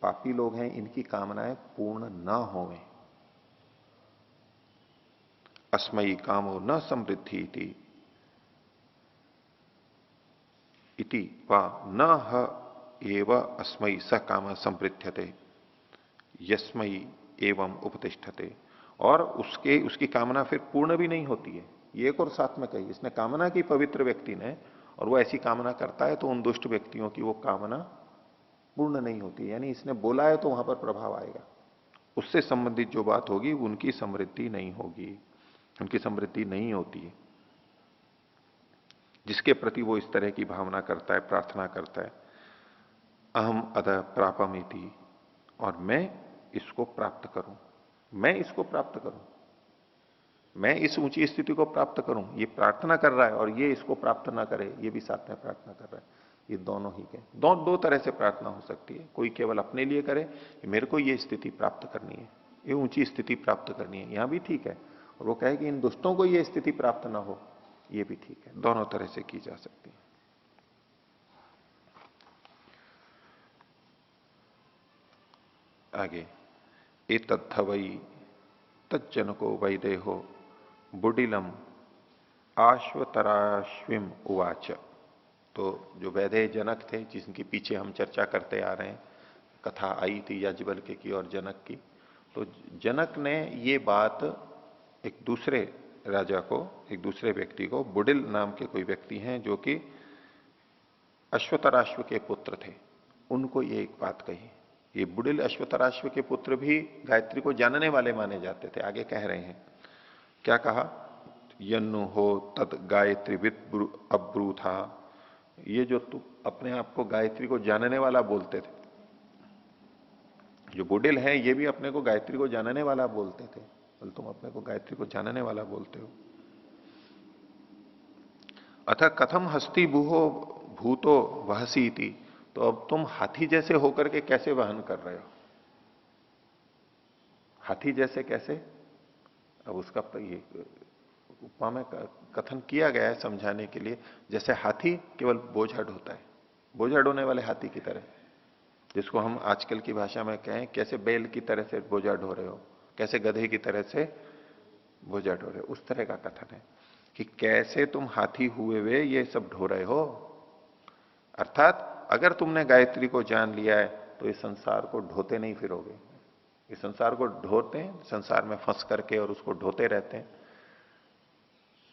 Speaker 1: पापी लोग हैं इनकी कामनाएं पूर्ण ना होवें। अस्मयी कामो न समृद्धि इति वा न ह एव अस्मयी स काम समृद्धते यस्मयी एवं उपतिष्ठते। और उसकी कामना फिर पूर्ण भी नहीं होती है। ये एक और साथ में कही, इसने कामना की पवित्र व्यक्ति ने, और वो ऐसी कामना करता है तो उन दुष्ट व्यक्तियों की वो कामना पूर्ण नहीं होती। यानी इसने बोला है तो वहां पर प्रभाव आएगा, उससे संबंधित जो बात होगी उनकी समृद्धि नहीं होगी, उनकी समृद्धि नहीं होती है। जिसके प्रति वो इस तरह की भावना करता है, प्रार्थना करता है, अहम अतः प्रापमिति, और मैं इसको प्राप्त करूं, मैं इसको प्राप्त करूं, मैं इस ऊंची स्थिति को प्राप्त करूं, ये प्रार्थना कर रहा है, और ये इसको प्राप्त ना करे ये भी साथ में प्रार्थना कर रहा है। ये दोनों ही के दो तरह से प्रार्थना हो सकती है। कोई केवल अपने लिए करे, मेरे को ये स्थिति प्राप्त करनी है, ये ऊंची स्थिति प्राप्त करनी है, यहां भी ठीक है। और वो कहे कि इन दुष्टों को ये स्थिति प्राप्त ना हो, ये भी ठीक है। दोनों तरह से की जा सकती है। आगे, ए तत्थवई तज्जनको वैदेहो बुडिलम आश्वतराश्विम उवाच। तो जो वैदेह जनक थे, जिनके पीछे हम चर्चा करते आ रहे हैं, कथा आई थी याज्ञवल्क्य की और जनक की, तो जनक ने ये बात एक दूसरे राजा को, एक दूसरे व्यक्ति को, बुडिल नाम के कोई व्यक्ति हैं जो कि अश्वतराश्व के पुत्र थे, उनको ये एक बात कही। ये बुडिल अश्वतराश्व के पुत्र भी गायत्री को जानने वाले माने जाते थे। आगे कह रहे हैं, क्या कहा, यन्नु हो तद गायत्री विद अब्रू था। ये जो तू अपने आप को गायत्री को जानने वाला बोलते थे, जो बुडिल हैं ये भी अपने को गायत्री को जानने वाला बोलते थे। बोल तुम अपने को गायत्री को जानने वाला बोलते हो। अथ कथम हस्ती भूहो भूतो वहसी थी। तो अब तुम हाथी जैसे होकर के कैसे वहन कर रहे हो? हाथी जैसे कैसे? अब उसका ये उपमा में कथन किया गया है समझाने के लिए। जैसे हाथी केवल बोझा ढोता है, बोझा ढोने वाले हाथी की तरह, जिसको हम आजकल की भाषा में कहें कैसे बैल की तरह से बोझा ढो रहे हो, कैसे गधे की तरह से बोझा ढो रहे हो, उस तरह का कथन है कि कैसे तुम हाथी हुए वे ये सब ढो रहे हो। अर्थात अगर तुमने गायत्री को जान लिया है तो इस संसार को ढोते नहीं फिरोगे। इस संसार को ढोते हैं, संसार में फंस करके और उसको ढोते रहते हैं,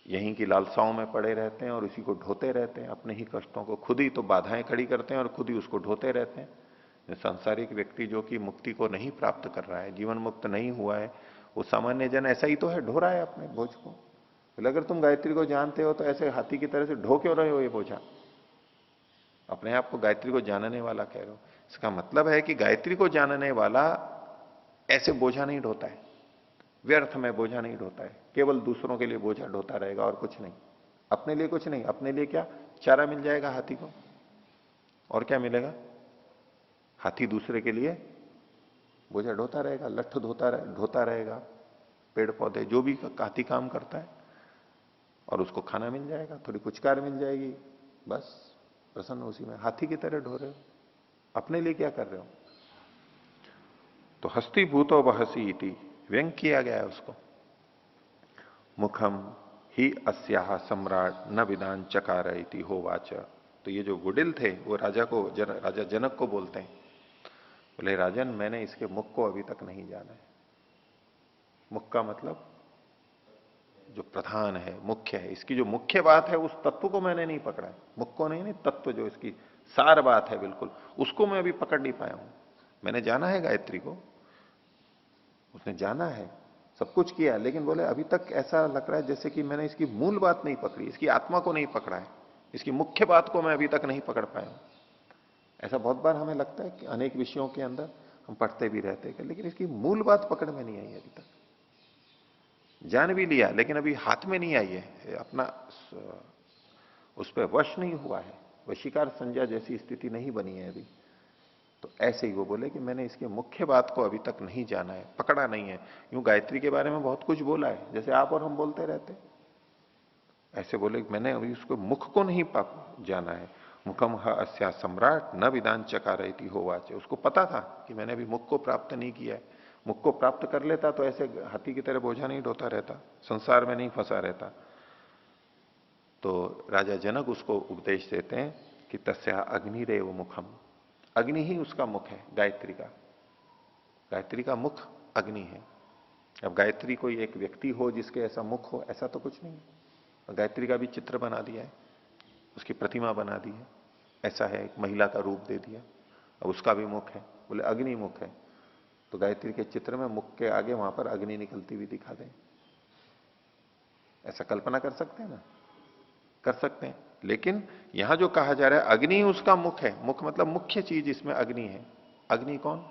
Speaker 1: यहीं की लालसाओं में पड़े रहते हैं और इसी को ढोते रहते हैं। अपने ही कष्टों को खुद ही तो बाधाएं खड़ी करते हैं और खुद ही उसको ढोते रहते हैं। सांसारिक व्यक्ति जो कि मुक्ति को नहीं प्राप्त कर रहा है, जीवन मुक्त नहीं हुआ है, वो सामान्य जन ऐसा ही तो है, ढो रहा है अपने बोझ को। अगर तुम गायत्री को जानते हो तो ऐसे हाथी की तरह से ढो क्यों रहे हो ये बोझा? अपने आप को गायत्री को जानने वाला कह रहे हो। इसका मतलब है कि गायत्री को जानने वाला ऐसे बोझा नहीं ढोता है, व्यर्थ में बोझा नहीं ढोता है, केवल दूसरों के लिए बोझा ढोता रहेगा और कुछ नहीं, अपने लिए कुछ नहीं। अपने लिए क्या चारा मिल जाएगा हाथी को, और क्या मिलेगा? हाथी दूसरे के लिए बोझा ढोता रहेगा, लठ ढोता रहेगा, पेड़ पौधे जो भी हाथी काम करता है, और उसको खाना मिल जाएगा, थोड़ी कुचकार मिल जाएगी, बस प्रसन्न उसी में। हाथी की तरह ढो रहे हो, अपने लिए क्या कर रहे हो? तो हस्ती भूतो वहसी इति व्यंग किया गया है उसको। मुखम ही अस्याह सम्राट न विदान चकार इति होवाच। तो ये जो गुडिल थे वो राजा को राजा जनक को बोलते हैं, बोले राजन मैंने इसके मुख को अभी तक नहीं जाना है। मुख का मतलब जो प्रधान है, मुख्य है, इसकी जो मुख्य बात है उस तत्व को मैंने नहीं पकड़ा है। मुख को नहीं, तत्व जो इसकी सार बात है बिल्कुल, उसको मैं अभी पकड़ नहीं पाया हूं। मैंने जाना है गायत्री को, उसने जाना है, सब कुछ किया है, लेकिन बोले अभी तक ऐसा लग रहा है जैसे कि मैंने इसकी मूल बात नहीं पकड़ी, इसकी आत्मा को नहीं पकड़ा है, इसकी मुख्य बात को मैं अभी तक नहीं पकड़ पाया हूं। ऐसा बहुत बार हमें लगता है कि अनेक विषयों के अंदर हम पढ़ते भी रहते हैं, लेकिन इसकी मूल बात पकड़ में नहीं आई अभी तक। जान भी लिया लेकिन अभी हाथ में नहीं आई है, अपना उस पर वश नहीं हुआ है, वशीकार संज्ञा जैसी स्थिति नहीं बनी है अभी। तो ऐसे ही वो बोले कि मैंने इसके मुख्य बात को अभी तक नहीं जाना है, पकड़ा नहीं है। यूं गायत्री के बारे में बहुत कुछ बोला है, जैसे आप और हम बोलते रहते, ऐसे बोले कि मैंने अभी उसको मुख को नहीं जाना है। मुखम ह अस्या सम्राट न विदान चकारयति होवाचे, उसको पता था कि मैंने अभी मुख को प्राप्त नहीं किया है। मुख को प्राप्त कर लेता तो ऐसे हाथी की तरह बोझा नहीं ढोता रहता, संसार में नहीं फंसा रहता। तो राजा जनक उसको उपदेश देते हैं कि तस्या अग्निरेव मुखम, अग्नि ही उसका मुख है गायत्री का। गायत्री का मुख अग्नि है। अब गायत्री कोई एक व्यक्ति हो जिसके ऐसा मुख हो, ऐसा तो कुछ नहीं। गायत्री का भी चित्र बना दिया है, उसकी प्रतिमा बना दी है, ऐसा है, एक महिला का रूप दे दिया, अब उसका भी मुख है, बोले अग्नि मुख है। तो गायत्री के चित्र में मुख के आगे वहां पर अग्नि निकलती हुई दिखा दें, ऐसा कल्पना कर सकते हैं ना? कर सकते हैं। लेकिन यहां जो कहा जा रहा है अग्नि उसका मुख है, मुख मतलब मुख्य चीज इसमें अग्नि है। अग्नि कौन?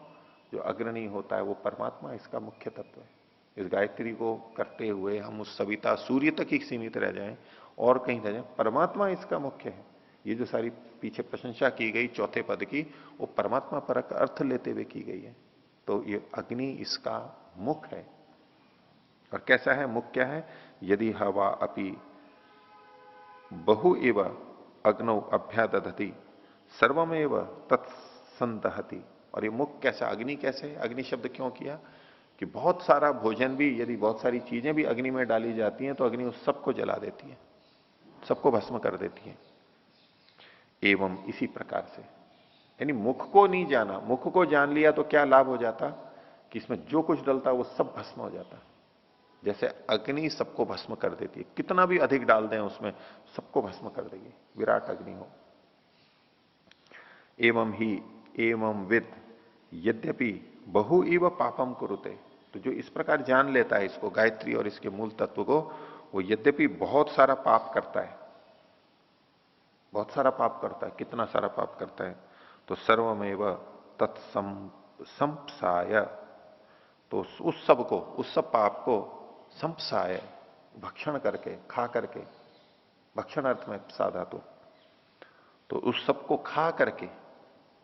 Speaker 1: जो अग्रणी होता है वो परमात्मा इसका मुख्य तत्व है। इस गायत्री को करते हुए हम उस सविता सूर्य तक ही सीमित रह जाएं और कहीं रह जाए, परमात्मा इसका मुख्य है। ये जो सारी पीछे प्रशंसा की गई चौथे पद की, वो परमात्मा परक अर्थ लेते हुए की गई है। तो ये अग्नि इसका मुख है। और कैसा है मुख? क्या है? यदि हवा अपि बहु एव अग्नौ अभ्यादधति सर्वमेव तत्संदहति। और ये मुख कैसा, अग्नि कैसे? अग्नि शब्द क्यों किया? कि बहुत सारा भोजन भी, यदि बहुत सारी चीजें भी अग्नि में डाली जाती हैं तो अग्नि उस सबको जला देती है, सबको भस्म कर देती है। एवं इसी प्रकार से, यानी मुख को नहीं जाना, मुख को जान लिया तो क्या लाभ हो जाता? कि इसमें जो कुछ डलता वो सब भस्म हो जाता। जैसे अग्नि सबको भस्म कर देती है, कितना भी अधिक डाल दें उसमें सबको भस्म कर देगी, विराट अग्नि हो। एवं ही एवं विद यद्यपि बहु इव पापम कुरुते। तो जो इस प्रकार जान लेता है इसको, गायत्री और इसके मूल तत्व को, वो यद्यपि बहुत सारा पाप करता है, बहुत सारा पाप करता है। कितना सारा पाप करता है? तो सर्वमेव तत्सम संपसाय, तो उस सब को, उस सब पाप को संपसाय, भक्षण करके, खा करके, भक्षण अर्थ में साधा तो उस सब को खा करके,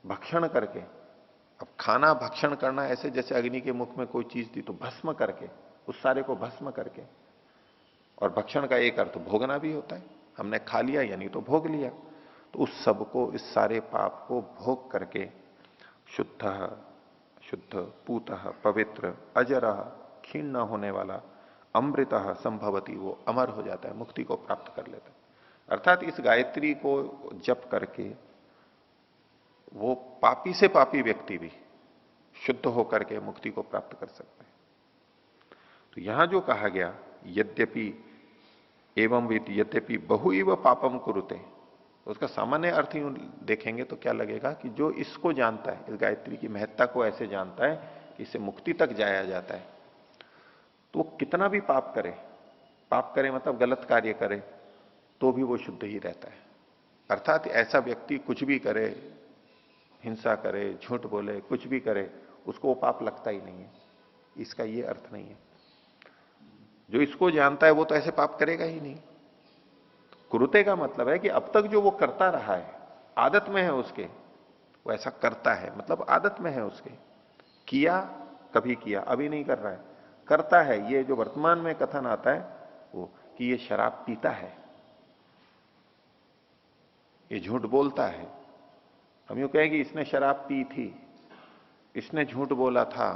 Speaker 1: भक्षण करके। अब खाना भक्षण करना ऐसे जैसे अग्नि के मुख में कोई चीज दी तो भस्म करके, उस सारे को भस्म करके। और भक्षण का एक अर्थ भोगना भी होता है, हमने खा लिया यानी तो भोग लिया। तो उस सब को, इस सारे पाप को भोग करके शुद्ध शुद्ध पूत पवित्र अजर क्षीण न होने वाला अमृत संभवती, वो अमर हो जाता है, मुक्ति को प्राप्त कर लेता है। अर्थात इस गायत्री को जप करके वो पापी से पापी व्यक्ति भी शुद्ध होकर के मुक्ति को प्राप्त कर सकता है। तो यहां जो कहा गया यद्यपि एवं विद यद्यपि बहु इव पापम कुरुते, तो उसका सामान्य अर्थ यूं देखेंगे तो क्या लगेगा कि जो इसको जानता है, इस गायत्री की महत्ता को ऐसे जानता है कि इससे मुक्ति तक जाया जाता है, तो वो कितना भी पाप करे, पाप करे मतलब गलत कार्य करे, तो भी वो शुद्ध ही रहता है। अर्थात ऐसा व्यक्ति कुछ भी करे, हिंसा करे, झूठ बोले, कुछ भी करे, उसको वो पाप लगता ही नहीं है, इसका ये अर्थ नहीं है। जो इसको जानता है वो तो ऐसे पाप करेगा ही नहीं। कुरुते का मतलब है कि अब तक जो वो करता रहा है, आदत में है उसके, वो ऐसा करता है, मतलब आदत में है उसके। किया, कभी किया, अभी नहीं कर रहा है, करता है। ये जो वर्तमान में कथन आता है वो कि ये शराब पीता है, ये झूठ बोलता है। हम यूं कहें कि इसने शराब पी थी, इसने झूठ बोला था,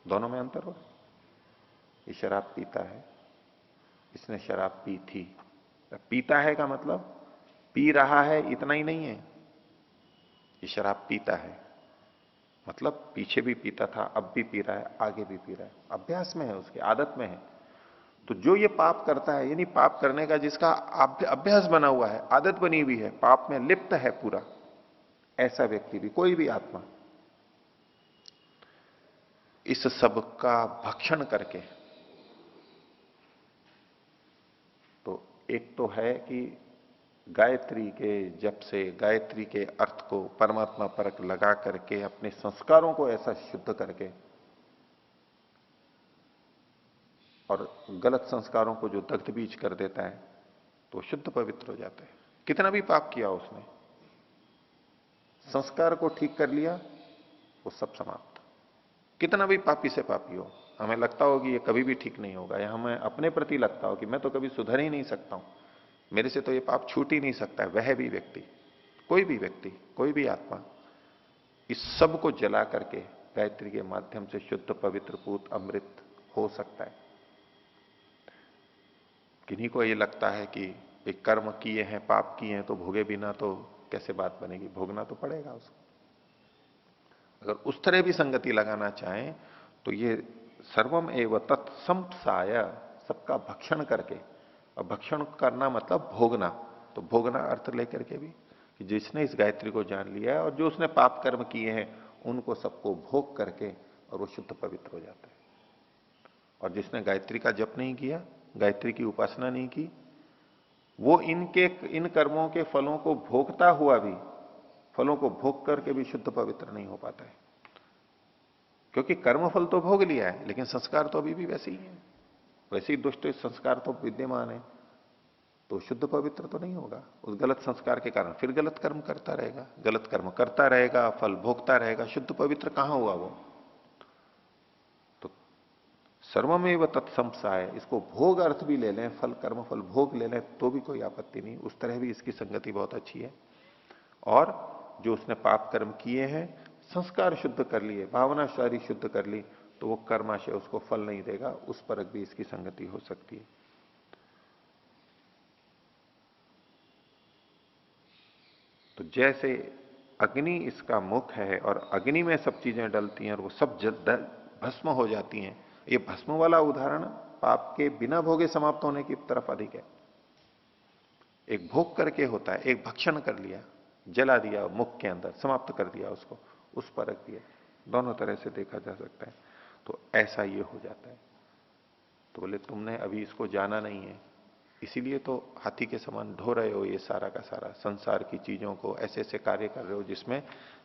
Speaker 1: दोनों में अंतर हो। ये शराब पीता है, इसने शराब पी थी। पीता है का मतलब पी रहा है इतना ही नहीं है, ये शराब पीता है मतलब पीछे भी पीता था, अब भी पी रहा है, आगे भी पी रहा है, अभ्यास में है, उसकी आदत में है। तो जो ये पाप करता है, यानी पाप करने का जिसका अभ्यास बना हुआ है, आदत बनी हुई है, पाप में लिप्त है पूरा, ऐसा व्यक्ति भी, कोई भी आत्मा इस सब का भक्षण करके, तो एक तो है कि गायत्री के जप से, गायत्री के अर्थ को परमात्मा परक लगा करके, अपने संस्कारों को ऐसा शुद्ध करके, और गलत संस्कारों को जो दग्ध बीज कर देता है तो शुद्ध पवित्र हो जाता है, कितना भी पाप किया उसने। संस्कार को ठीक कर लिया, वो सब समाप्त। कितना भी पापी से पापी हो, हमें लगता हो कि ये कभी भी ठीक नहीं होगा, या हमें अपने प्रति लगता हो कि मैं तो कभी सुधर ही नहीं सकता हूं, मेरे से तो ये पाप छूट ही नहीं सकता है, वह भी व्यक्ति, कोई भी व्यक्ति, कोई भी आत्मा इस सब को जला करके गायत्री के माध्यम से शुद्ध पवित्र पूत अमृत हो सकता है। किन्हीं को ये लगता है कि एक कर्म किए हैं, पाप किए हैं, तो भोगे बिना तो कैसे बात बनेगी, भोगना तो पड़ेगा उसको। अगर उस तरह भी संगति लगाना चाहें तो ये सर्वम एव तत्संसाय, सबका भक्षण करके, और भक्षण करना मतलब भोगना, तो भोगना अर्थ लेकर के भी कि जिसने इस गायत्री को जान लिया है और जो उसने पाप कर्म किए हैं उनको सबको भोग करके और वो शुद्ध पवित्र हो जाता है। और जिसने गायत्री का जप नहीं किया, गायत्री की उपासना नहीं की, वो इन कर्मों के फलों को भोगता हुआ भी, फलों को भोग करके भी शुद्ध पवित्र नहीं हो पाता है। क्योंकि कर्मफल तो भोग लिया है, लेकिन संस्कार तो अभी भी वैसे ही है, वैसे ही दुष्ट संस्कार तो विद्यमान है, तो शुद्ध पवित्र तो नहीं होगा। उस गलत संस्कार के कारण फिर गलत कर्म करता रहेगा, गलत कर्म करता रहेगा, फल भोगता रहेगा, शुद्ध पवित्र कहां हुआ वो। तो सर्वमेव तत्संसाय, इसको भोग अर्थ भी ले लें, फल कर्म फल भोग ले लें तो भी कोई आपत्ति नहीं, उस तरह भी इसकी संगति बहुत अच्छी है। और जो उसने पाप कर्म किए हैं, संस्कार शुद्ध कर लिए, भावना सारी शुद्ध कर ली, तो वो कर्माशय उसको फल नहीं देगा, उस पर भी इसकी संगति हो सकती है। तो जैसे अग्नि इसका मुख है और अग्नि में सब चीजें डलती हैं और वो सब भस्म हो जाती हैं, ये भस्म वाला उदाहरण पाप के बिना भोगे समाप्त होने की तरफ अधिक है। एक भोग करके होता है, एक भक्षण कर लिया, जला दिया, मुख के अंदर समाप्त कर दिया उसको, उस पर रख दिया, दोनों तरह से देखा जा सकता है। तो ऐसा ये हो जाता है। तो बोले तुमने अभी इसको जाना नहीं है, इसीलिए तो हाथी के समान ढो रहे हो ये सारा का सारा संसार की चीजों को, ऐसे ऐसे कार्य कर रहे हो जिसमें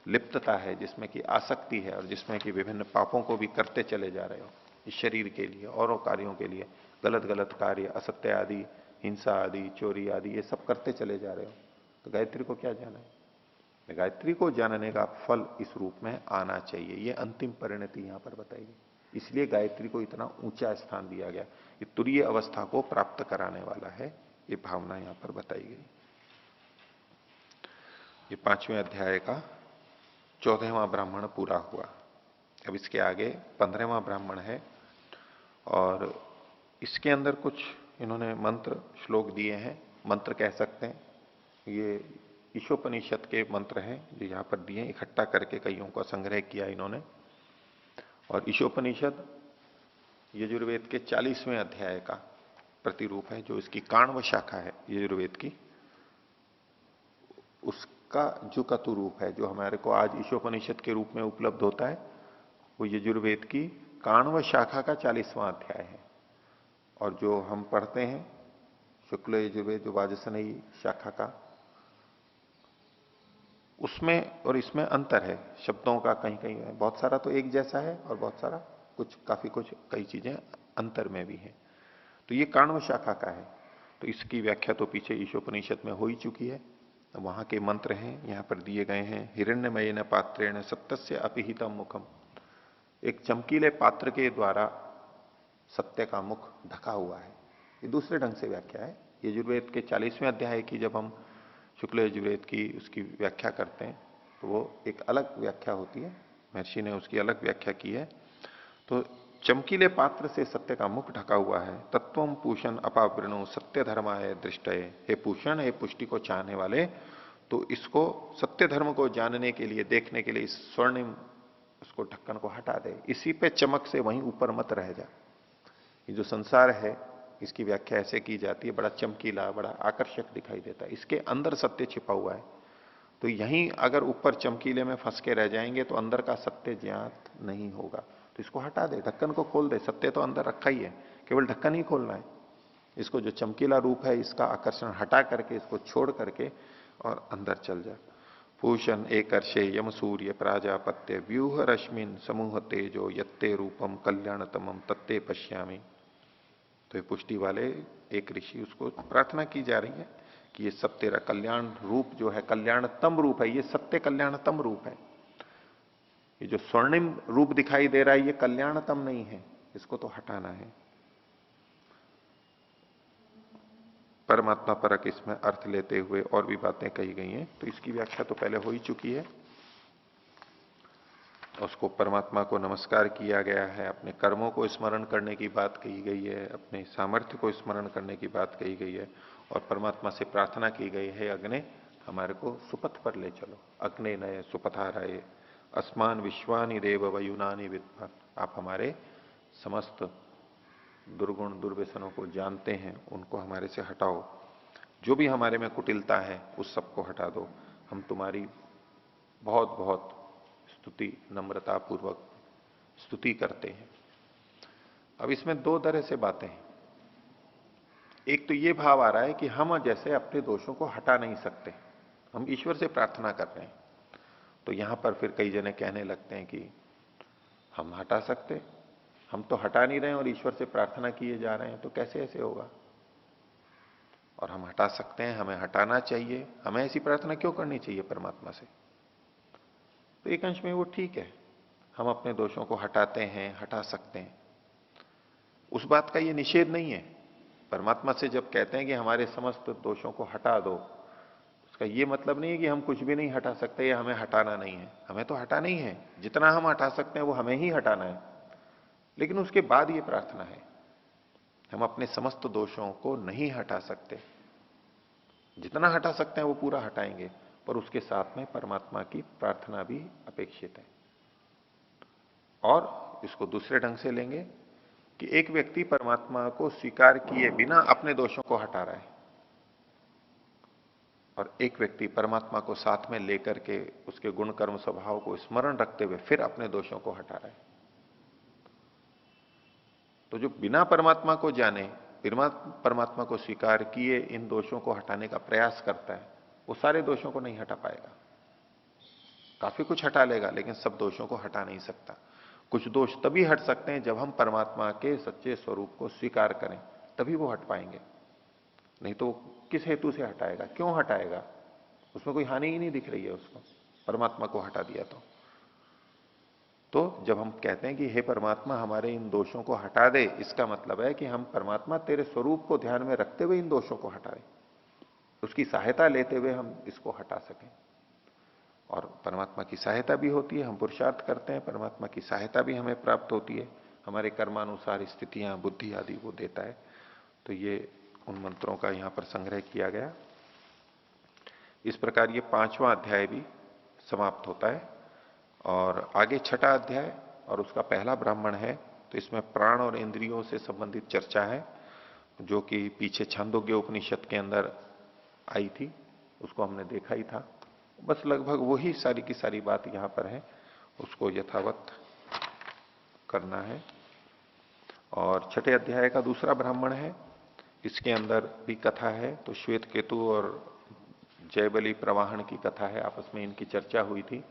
Speaker 1: लिप्तता है, जिसमें कि आसक्ति है, और जिसमें कि विभिन्न पापों को भी करते चले जा रहे हो इस शरीर के लिए, औरों कार्यों के लिए, गलत गलत कार्य, असत्य आदि, हिंसा आदि, चोरी आदि, ये सब करते चले जा रहे हो। तो गायत्री को क्या जाना है? गायत्री को जानने का फल इस रूप में आना चाहिए, ये अंतिम परिणति यहां पर बताई। इसलिए गायत्री को इतना ऊंचा स्थान दिया गया, ये तुरीय अवस्था को प्राप्त कराने वाला है, ये भावना यहां पर बताई गई। ये 5वें अध्याय का 14वां ब्राह्मण पूरा हुआ। अब इसके आगे 15वां ब्राह्मण है, और इसके अंदर कुछ इन्होंने मंत्र श्लोक दिए हैं, मंत्र कह सकते हैं, ये ईशोपनिषद के मंत्र हैं जो यहां पर दिए, इकट्ठा करके कईयों का संग्रह किया इन्होंने। और ईशोपनिषद यजुर्वेद के 40वें अध्याय का प्रतिरूप है, जो इसकी काण्व शाखा है यजुर्वेद की, उसका जो कतु रूप है, जो हमारे को आज ईशोपनिषद के रूप में उपलब्ध होता है, वो यजुर्वेद की काण्व शाखा का 40वां अध्याय है। और जो हम पढ़ते हैं शुक्ल यजुर्वेद जो वाजसनेयी शाखा का, उसमें और इसमें अंतर है शब्दों का, कहीं कहीं है, बहुत सारा तो एक जैसा है और बहुत सारा काफी कुछ कई चीजें अंतर में भी है। तो ये काण्व शाखा का है, तो इसकी व्याख्या तो पीछे ईशोपनिषद में हो ही चुकी है। वहां के मंत्र हैं यहां पर दिए गए हैं। हिरण्यमयेन पात्रेण सत्यस्य अपिहितम मुखम, एक चमकीले पात्र के द्वारा सत्य का मुख ढका हुआ है, ये दूसरे ढंग से व्याख्या है। यजुर्वेद के 40वें अध्याय की जब हम शुक्ल यजुर्वेद की उसकी व्याख्या करते हैं तो वो एक अलग व्याख्या होती है, महर्षि ने उसकी अलग व्याख्या की है। तो चमकीले पात्र से सत्य का मुख ढका हुआ है। तत्वम पूषण अपावृणो सत्य धर्माय दृष्टये, हे पूषण, हे पुष्टि को चाहने वाले, तो इसको सत्य धर्म को जानने के लिए, देखने के लिए इस स्वर्णिम उसको ढक्कन को हटा दे, इसी पे चमक से वहीं ऊपर मत रह जा। ये जो संसार है इसकी व्याख्या ऐसे की जाती है, बड़ा चमकीला, बड़ा आकर्षक दिखाई देता है, इसके अंदर सत्य छिपा हुआ है। तो यहीं अगर ऊपर चमकीले में फंस के रह जाएंगे तो अंदर का सत्य ज्ञात नहीं होगा। तो इसको हटा दे, ढक्कन को खोल दे, सत्य तो अंदर रखा ही है, केवल ढक्कन ही खोलना है। इसको जो चमकीला रूप है इसका आकर्षण हटा करके, इसको छोड़ करके और अंदर चल जा। पूषण एकर्षे यम सूर्य प्राजापत्य व्यूह रश्मिन समूह तेजो यत्ते रूपम कल्याणतमम तत्ते पश्यामी। तो ये पुष्टि वाले एक ऋषि, उसको प्रार्थना की जा रही है कि ये सब तेरा कल्याण रूप जो है, कल्याणतम रूप है, ये सत्य कल्याणतम रूप है। ये जो स्वर्णिम रूप दिखाई दे रहा है ये कल्याणतम नहीं है, इसको तो हटाना है। परमात्मा परक इसमें अर्थ लेते हुए और भी बातें कही गई हैं, तो इसकी व्याख्या तो पहले हो ही चुकी है। उसको परमात्मा को नमस्कार किया गया है, अपने कर्मों को स्मरण करने की बात कही गई है, अपने सामर्थ्य को स्मरण करने की बात कही गई है, और परमात्मा से प्रार्थना की गई है, अग्ने हमारे को सुपथ पर ले चलो, अग्ने नये सुपथाराये अस्मान विश्वानि देव वयुनानि विद्वान। आप हमारे समस्त दुर्गुण दुर्व्यसनों को जानते हैं, उनको हमारे से हटाओ, जो भी हमारे में कुटिलता है उस सबको हटा दो। हम तुम्हारी बहुत बहुत स्तुति, नम्रता पूर्वक स्तुति करते हैं। अब इसमें दो तरह से बातें हैं। एक तो ये भाव आ रहा है कि हम जैसे अपने दोषों को हटा नहीं सकते, हम ईश्वर से प्रार्थना कर रहे हैं। तो यहां पर फिर कई जने कहने लगते हैं कि हम हटा सकते, हम तो हटा नहीं रहे हैं और ईश्वर से प्रार्थना किए जा रहे हैं, तो कैसे ऐसे होगा। और हम हटा सकते हैं, हमें हटाना चाहिए, हमें ऐसी प्रार्थना क्यों करनी चाहिए परमात्मा से। तो एक अंश में वो ठीक है, हम अपने दोषों को हटाते हैं, हटा सकते हैं, उस बात का ये निषेध नहीं है। परमात्मा से जब कहते हैं कि हमारे समस्त दोषों को हटा दो, उसका ये मतलब नहीं है कि हम कुछ भी नहीं हटा सकते या हमें हटाना नहीं है। हमें तो हटाना ही है, जितना हम हटा सकते हैं वो हमें ही हटाना है। लेकिन उसके बाद ये प्रार्थना है, हम अपने समस्त दोषों को नहीं हटा सकते, जितना हटा सकते हैं वो पूरा हटाएंगे, पर उसके साथ में परमात्मा की प्रार्थना भी अपेक्षित है। और इसको दूसरे ढंग से लेंगे कि एक व्यक्ति परमात्मा को स्वीकार किए बिना अपने दोषों को हटा रहा है, और एक व्यक्ति परमात्मा को साथ में लेकर के उसके गुण कर्म स्वभाव को स्मरण रखते हुए फिर अपने दोषों को हटा रहा है। तो जो बिना परमात्मा को जाने, बिना परमात्मा को स्वीकार किए इन दोषों को हटाने का प्रयास करता है, वो सारे दोषों को नहीं हटा पाएगा। काफी कुछ हटा लेगा लेकिन सब दोषों को हटा नहीं सकता। कुछ दोष तभी हट सकते हैं जब हम परमात्मा के सच्चे स्वरूप को स्वीकार करें, तभी वो हट पाएंगे। नहीं तो किस हेतु से हटाएगा, क्यों हटाएगा, उसमें कोई हानि ही नहीं दिख रही है उसको, परमात्मा को हटा दिया तो जब हम कहते हैं कि हे परमात्मा हमारे इन दोषों को हटा दे, इसका मतलब है कि हम परमात्मा तेरे स्वरूप को ध्यान में रखते हुए इन दोषों को हटाएं, उसकी सहायता लेते हुए हम इसको हटा सकें। और परमात्मा की सहायता भी होती है, हम पुरुषार्थ करते हैं, परमात्मा की सहायता भी हमें प्राप्त होती है, हमारे कर्मानुसार स्थितियां बुद्धि आदि वो देता है। तो ये उन मंत्रों का यहां पर संग्रह किया गया। इस प्रकार ये 5वां अध्याय भी समाप्त होता है। और आगे 6ठा अध्याय और उसका पहला ब्राह्मण है, तो इसमें प्राण और इंद्रियों से संबंधित चर्चा है, जो कि पीछे छांदोग्य उपनिषद के अंदर आई थी, उसको हमने देखा ही था। बस लगभग वही सारी की सारी बात यहां पर है, उसको यथावत करना है। और 6ठे अध्याय का दूसरा ब्राह्मण है, इसके अंदर भी कथा है। तो श्वेत केतु और जयबली प्रवाहन की कथा है, आपस में इनकी चर्चा हुई थी।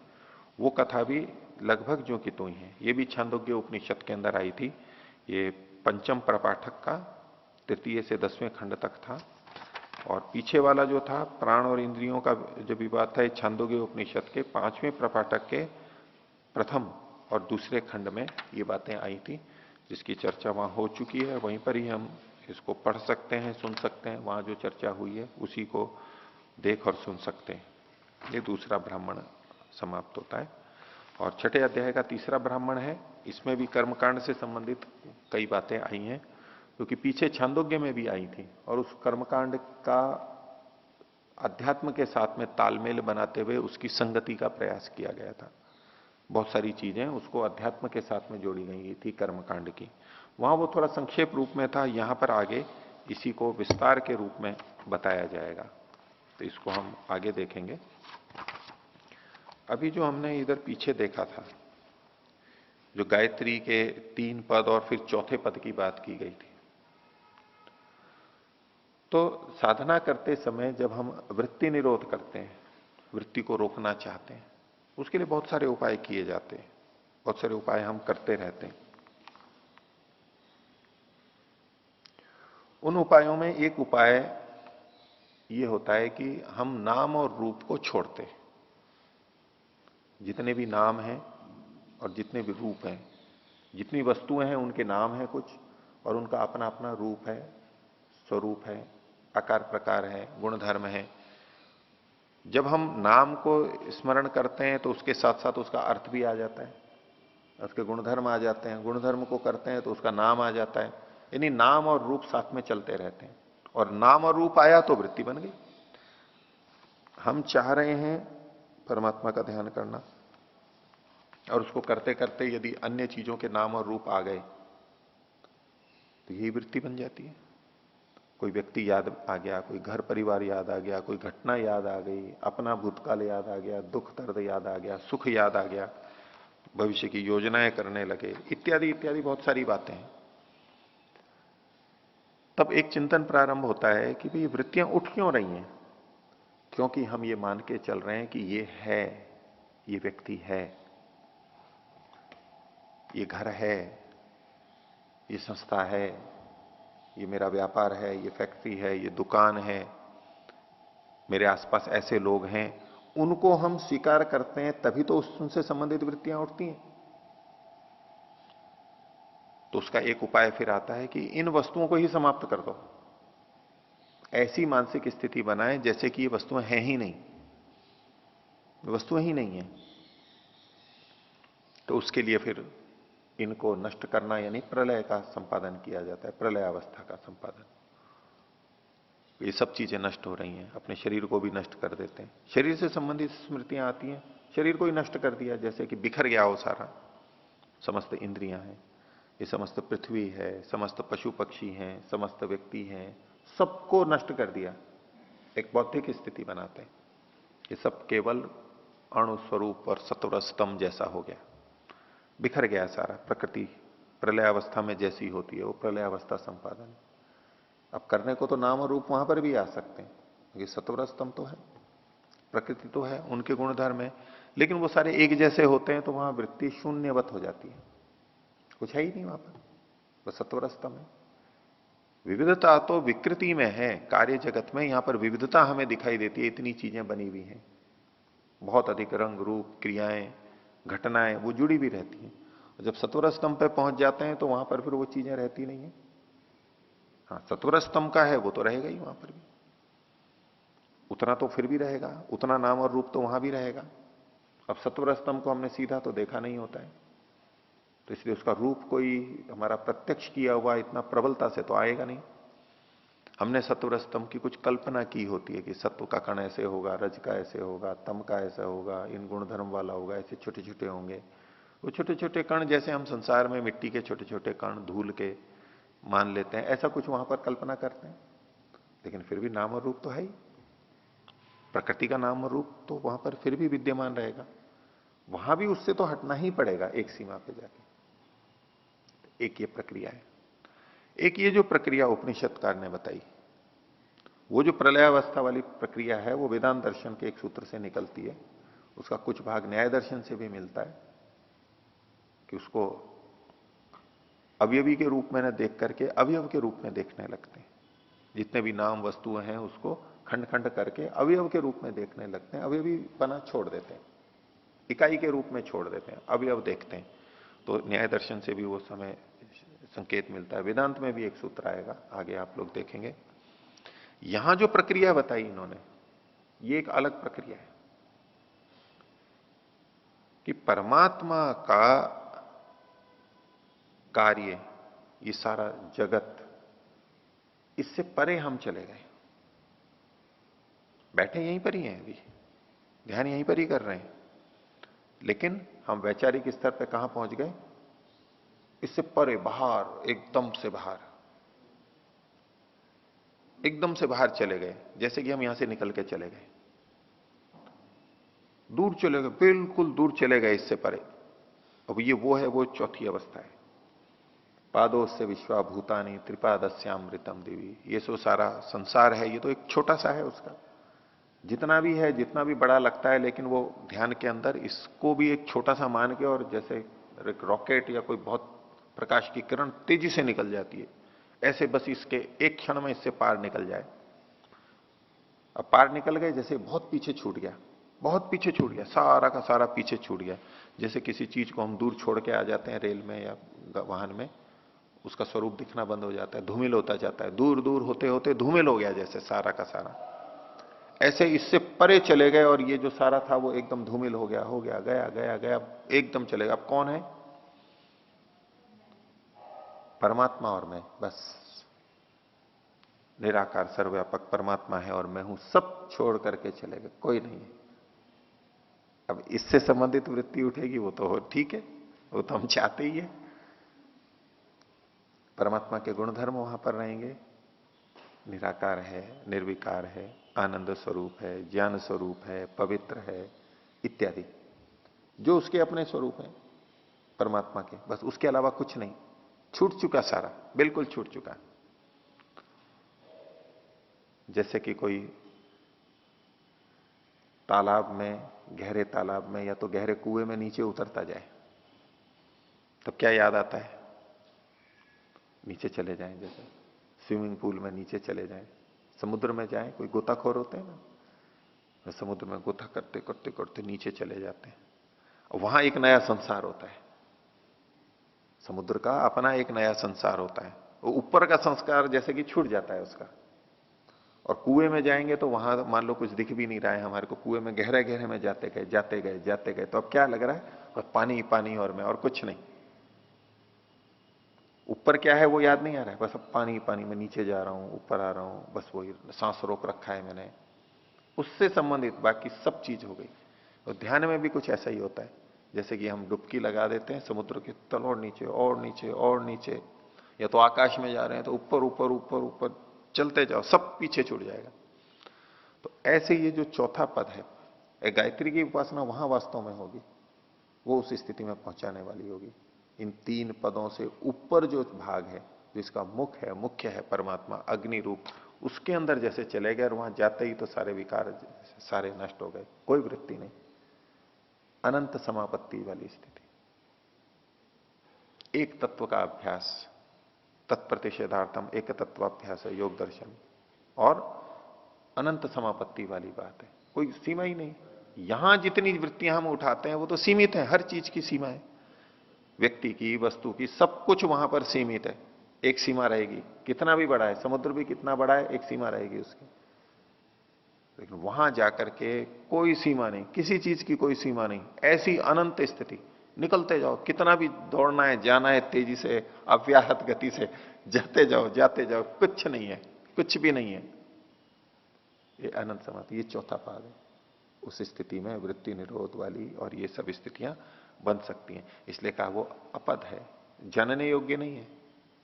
Speaker 1: वो कथा भी लगभग जो कि तो ही है, ये भी छांदोग्य उपनिषद के अंदर आई थी। ये पंचम प्रपाठक का 3 से 10वें खंड तक था। और पीछे वाला जो था प्राण और इंद्रियों का जो विवाद था, छांदोग्य उपनिषद के 5वें प्रपाठक के प्रथम और दूसरे खंड में ये बातें आई थी, जिसकी चर्चा वहां हो चुकी है। वहीं पर ही हम इसको पढ़ सकते हैं, सुन सकते हैं, वहां जो चर्चा हुई है उसी को देख और सुन सकते हैं। ये दूसरा ब्राह्मण समाप्त होता है। और 6ठे अध्याय का तीसरा ब्राह्मण है, इसमें भी कर्मकांड से संबंधित कई बातें आई हैं, क्योंकि पीछे छांदोग्य में भी आई थी, और उस कर्मकांड का अध्यात्म के साथ में तालमेल बनाते हुए उसकी संगति का प्रयास किया गया था। बहुत सारी चीजें उसको अध्यात्म के साथ में जोड़ी गई थी कर्मकांड की। वहां वो थोड़ा संक्षेप रूप में था, यहां पर आगे इसी को विस्तार के रूप में बताया जाएगा। तो इसको हम आगे देखेंगे। अभी जो हमने इधर पीछे देखा था, जो गायत्री के 3 पद और फिर चौथे पद की बात की गई थी, तो साधना करते समय जब हम वृत्ति निरोध करते हैं, वृत्ति को रोकना चाहते हैं, उसके लिए बहुत सारे उपाय किए जाते हैं, बहुत सारे उपाय हम करते रहते हैं। उन उपायों में एक उपाय ये होता है कि हम नाम और रूप को छोड़ते हैं। जितने भी नाम हैं और जितने भी रूप हैं, जितनी वस्तुएं हैं उनके नाम हैं कुछ, और उनका अपना अपना रूप है, स्वरूप है, आकार प्रकार है, गुणधर्म है। जब हम नाम को स्मरण करते हैं तो उसके साथ साथ उसका अर्थ भी आ जाता है, उसके गुणधर्म आ जाते हैं। गुणधर्म को करते हैं तो उसका नाम आ जाता है। यानी नाम और रूप साथ में चलते रहते हैं, और नाम और रूप आया तो वृत्ति बन गई। हम चाह रहे हैं परमात्मा का ध्यान करना, और उसको करते करते यदि अन्य चीजों के नाम और रूप आ गए तो यही वृत्ति बन जाती है। कोई व्यक्ति याद आ गया, कोई घर परिवार याद आ गया, कोई घटना याद आ गई, अपना भूतकाल याद आ गया, दुख दर्द याद आ गया, सुख याद आ गया, भविष्य की योजनाएं करने लगे, इत्यादि इत्यादि बहुत सारी बातें हैं। तब एक चिंतन प्रारंभ होता है कि भाई वृत्तियां उठ क्यों रही हैं? क्योंकि हम ये मान के चल रहे हैं कि ये है, ये व्यक्ति है, ये घर है, ये संस्था है, ये मेरा व्यापार है, ये फैक्ट्री है, ये दुकान है, मेरे आसपास ऐसे लोग हैं। उनको हम स्वीकार करते हैं तभी तो उनसे संबंधित वृत्तियां उठती हैं। तो उसका एक उपाय फिर आता है कि इन वस्तुओं को ही समाप्त कर दो। ऐसी मानसिक स्थिति बनाएं जैसे कि ये वस्तुएं हैं ही नहीं, वस्तुएं ही नहीं है। तो उसके लिए फिर इनको नष्ट करना, यानी प्रलय का संपादन किया जाता है, प्रलय अवस्था का संपादन। ये सब चीजें नष्ट हो रही हैं, अपने शरीर को भी नष्ट कर देते हैं। शरीर से संबंधित स्मृतियां आती हैं, शरीर को ही नष्ट कर दिया, जैसे कि बिखर गया हो सारा, समस्त इंद्रियां हैं, ये समस्त पृथ्वी है, समस्त पशु पक्षी हैं, समस्त व्यक्ति हैं, सबको नष्ट कर दिया, एक बौद्धिक स्थिति बनाते हैं। ये सब केवल अणु स्वरूप और सत्वर स्तंभ जैसा हो गया, बिखर गया सारा। प्रकृति प्रलय अवस्था में जैसी होती है वो प्रलय अवस्था संपादन। अब करने को तो नाम और रूप वहां पर भी आ सकते हैं, क्योंकि सत्वर स्तंभ तो है, प्रकृति तो है, उनके गुणधर्म है, लेकिन वो सारे एक जैसे होते हैं तो वहां वृत्ति शून्यवत हो जाती है, कुछ है ही नहीं वहां पर, बस सत्वर स्तंभ है। विविधता तो विकृति में है, कार्य जगत में यहां पर विविधता हमें दिखाई देती है, इतनी चीजें बनी हुई हैं, बहुत अधिक रंग रूप क्रियाएं घटनाएं वो जुड़ी भी रहती हैं। जब सत्वर स्तंभ पे पहुंच जाते हैं तो वहां पर फिर वो चीजें रहती नहीं है। हाँ, सत्वर स्तंभ का है वो तो रहेगा ही वहां पर भी, उतना तो फिर भी रहेगा, उतना नाम और रूप तो वहां भी रहेगा। अब सत्वर स्तंभ को हमने सीधा तो देखा नहीं होता है, तो इसलिए उसका रूप कोई हमारा प्रत्यक्ष किया हुआ इतना प्रबलता से तो आएगा नहीं। हमने सत्वर स्तंभ की कुछ कल्पना की होती है कि सत्व का कण ऐसे होगा, रज का ऐसे होगा, तम का ऐसा होगा, इन गुणधर्म वाला होगा, ऐसे छोटे छोटे होंगे। वो छोटे छोटे कण जैसे हम संसार में मिट्टी के छोटे छोटे कण धूल के मान लेते हैं, ऐसा कुछ वहां पर कल्पना करते हैं। लेकिन फिर भी नाम और रूप तो है ही, प्रकृति का नाम और रूप तो वहां पर फिर भी विद्यमान रहेगा। वहां भी उससे तो हटना ही पड़ेगा एक सीमा पे जाके। एक ये प्रक्रिया है। एक ये जो प्रक्रिया उपनिषदकार ने बताई, वो जो प्रलयावस्था वाली प्रक्रिया है, वो वेदांत दर्शन के एक सूत्र से निकलती है। उसका कुछ भाग न्याय दर्शन से भी मिलता है कि उसको अवयवी के रूप में न देख करके अवयव के रूप में देखने लगते हैं। जितने भी नाम वस्तुएं हैं उसको खंड खंड करके अवयव के रूप में देखने लगते हैं, अवयवी बना छोड़ देते हैं, इकाई के रूप में छोड़ देते हैं, अवयव देखते हैं। तो न्याय दर्शन से भी वो समय संकेत मिलता है। वेदांत में भी एक सूत्र आएगा, आगे आप लोग देखेंगे। यहां जो प्रक्रिया बताई इन्होंने, ये एक अलग प्रक्रिया है कि परमात्मा का कार्य, ये सारा जगत, इससे परे हम चले गए। बैठे यहीं पर ही हैं, अभी ध्यान यहीं पर ही कर रहे हैं, लेकिन हम वैचारिक स्तर पे कहां पहुंच गए? इससे परे, बाहर, एकदम से बाहर, एकदम से बाहर चले गए। जैसे कि हम यहां से निकल के चले गए, दूर चले गए, बिल्कुल दूर चले गए, इससे परे। अब ये वो है, वो चौथी अवस्था है। पादोस्य विश्वा भूतानी त्रिपादस्यामृतम देवी, ये सो सारा संसार है, ये तो एक छोटा सा है उसका, जितना भी है, जितना भी बड़ा लगता है, लेकिन वो ध्यान के अंदर इसको भी एक छोटा सा मान के, और जैसे एक रॉकेट या कोई बहुत प्रकाश की किरण तेजी से निकल जाती है, ऐसे बस इसके एक क्षण में इससे पार निकल जाए। अब पार निकल गए, जैसे बहुत पीछे छूट गया, बहुत पीछे छूट गया, सारा का सारा पीछे छूट गया। जैसे किसी चीज को हम दूर छोड़ के आ जाते हैं रेल में या वाहन में, उसका स्वरूप दिखना बंद हो जाता है, धूमिल होता जाता है, दूर दूर होते होते धूमिल हो गया जैसे सारा का सारा। ऐसे इससे परे चले गए और ये जो सारा था वो एकदम धूमिल हो गया, हो गया, गया गया गया, एकदम चलेगा। अब कौन है? परमात्मा और मैं, बस। निराकार सर्वव्यापक परमात्मा है और मैं हूं, सब छोड़ करके चले गए, कोई नहीं है। अब इससे संबंधित वृत्ति उठेगी वो तो ठीक है, वो तो हम चाहते ही है। परमात्मा के गुणधर्म वहां पर रहेंगे, निराकार है, निर्विकार है, आनंद स्वरूप है, ज्ञान स्वरूप है, पवित्र है, इत्यादि जो उसके अपने स्वरूप है परमात्मा के, बस उसके अलावा कुछ नहीं। छूट चुका सारा, बिल्कुल छूट चुका। जैसे कि कोई तालाब में, गहरे तालाब में या तो गहरे कुएं में नीचे उतरता जाए तो क्या याद आता है? नीचे चले जाएं, जैसे स्विमिंग पूल में नीचे चले जाएं, समुद्र में जाएं, कोई गोताखोर होते हैं ना, तो समुद्र में गोता करते करते करते नीचे चले जाते हैं, और वहां एक नया संसार होता है। समुद्र का अपना एक नया संसार होता है, वो ऊपर का संस्कार जैसे कि छूट जाता है उसका। और कुएं में जाएंगे तो वहां मान लो कुछ दिख भी नहीं रहा है हमारे को, कुएं में गहरे गहरे में जाते गए जाते गए जाते गए, तो अब क्या लग रहा है? बस पानी पानी और मैं, और कुछ नहीं। ऊपर क्या है वो याद नहीं आ रहा है, बस अब पानी पानी में नीचे जा रहा हूं, ऊपर आ रहा हूं, बस वही सांस रोक रखा है मैंने, उससे संबंधित बाकी सब चीज हो गई। और ध्यान में भी कुछ ऐसा ही होता है, जैसे कि हम डुबकी लगा देते हैं समुद्र के तल, और नीचे और नीचे और नीचे, या तो आकाश में जा रहे हैं तो ऊपर ऊपर ऊपर ऊपर चलते जाओ, सब पीछे छूट जाएगा। तो ऐसे ये जो चौथा पद है, गायत्री की उपासना वहां वास्तव में होगी, वो उस स्थिति में पहुंचाने वाली होगी। इन तीन पदों से ऊपर जो भाग है, जिसका मुख्य है परमात्मा अग्नि रूप, उसके अंदर जैसे चले गए और वहां जाते ही तो सारे विकार सारे नष्ट हो गए, कोई वृत्ति नहीं, अनंत समापत्ति वाली स्थिति। एक तत्व का अभ्यास, तत्प्रतिषेधार्थम एक तत्वाभ्यास है योग दर्शन, और अनंत समापत्ति वाली बात है, कोई सीमा ही नहीं। यहां जितनी वृत्तियां हम उठाते हैं वो तो सीमित है, हर चीज की सीमा है, व्यक्ति की, वस्तु की, सब कुछ वहां पर सीमित है। एक सीमा रहेगी, कितना भी बड़ा है समुद्र भी, कितना बड़ा है, एक सीमा रहेगी उसकी। लेकिन वहां जाकर के कोई सीमा नहीं, किसी चीज की कोई सीमा नहीं, ऐसी अनंत स्थिति, निकलते जाओ, कितना भी दौड़ना है, जाना है तेजी से, अव्याहत गति से, जाते जाओ, कुछ नहीं है, कुछ भी नहीं है। ये अनंत समाधि, ये चौथा पाद है। उस स्थिति में वृत्ति निरोध वाली और ये सब स्थितियां बन सकती हैं, इसलिए कहा वो अपद है, जानने योग्य नहीं है,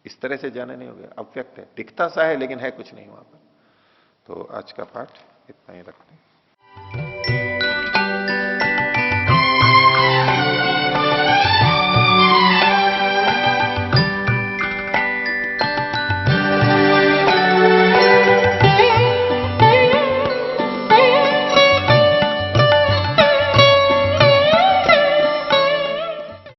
Speaker 1: इस तरह से जानने योग्य, अव्यक्त है, दिखता सा है लेकिन है कुछ नहीं वहां पर। तो आज का पाठ इतना ही रखते हैं।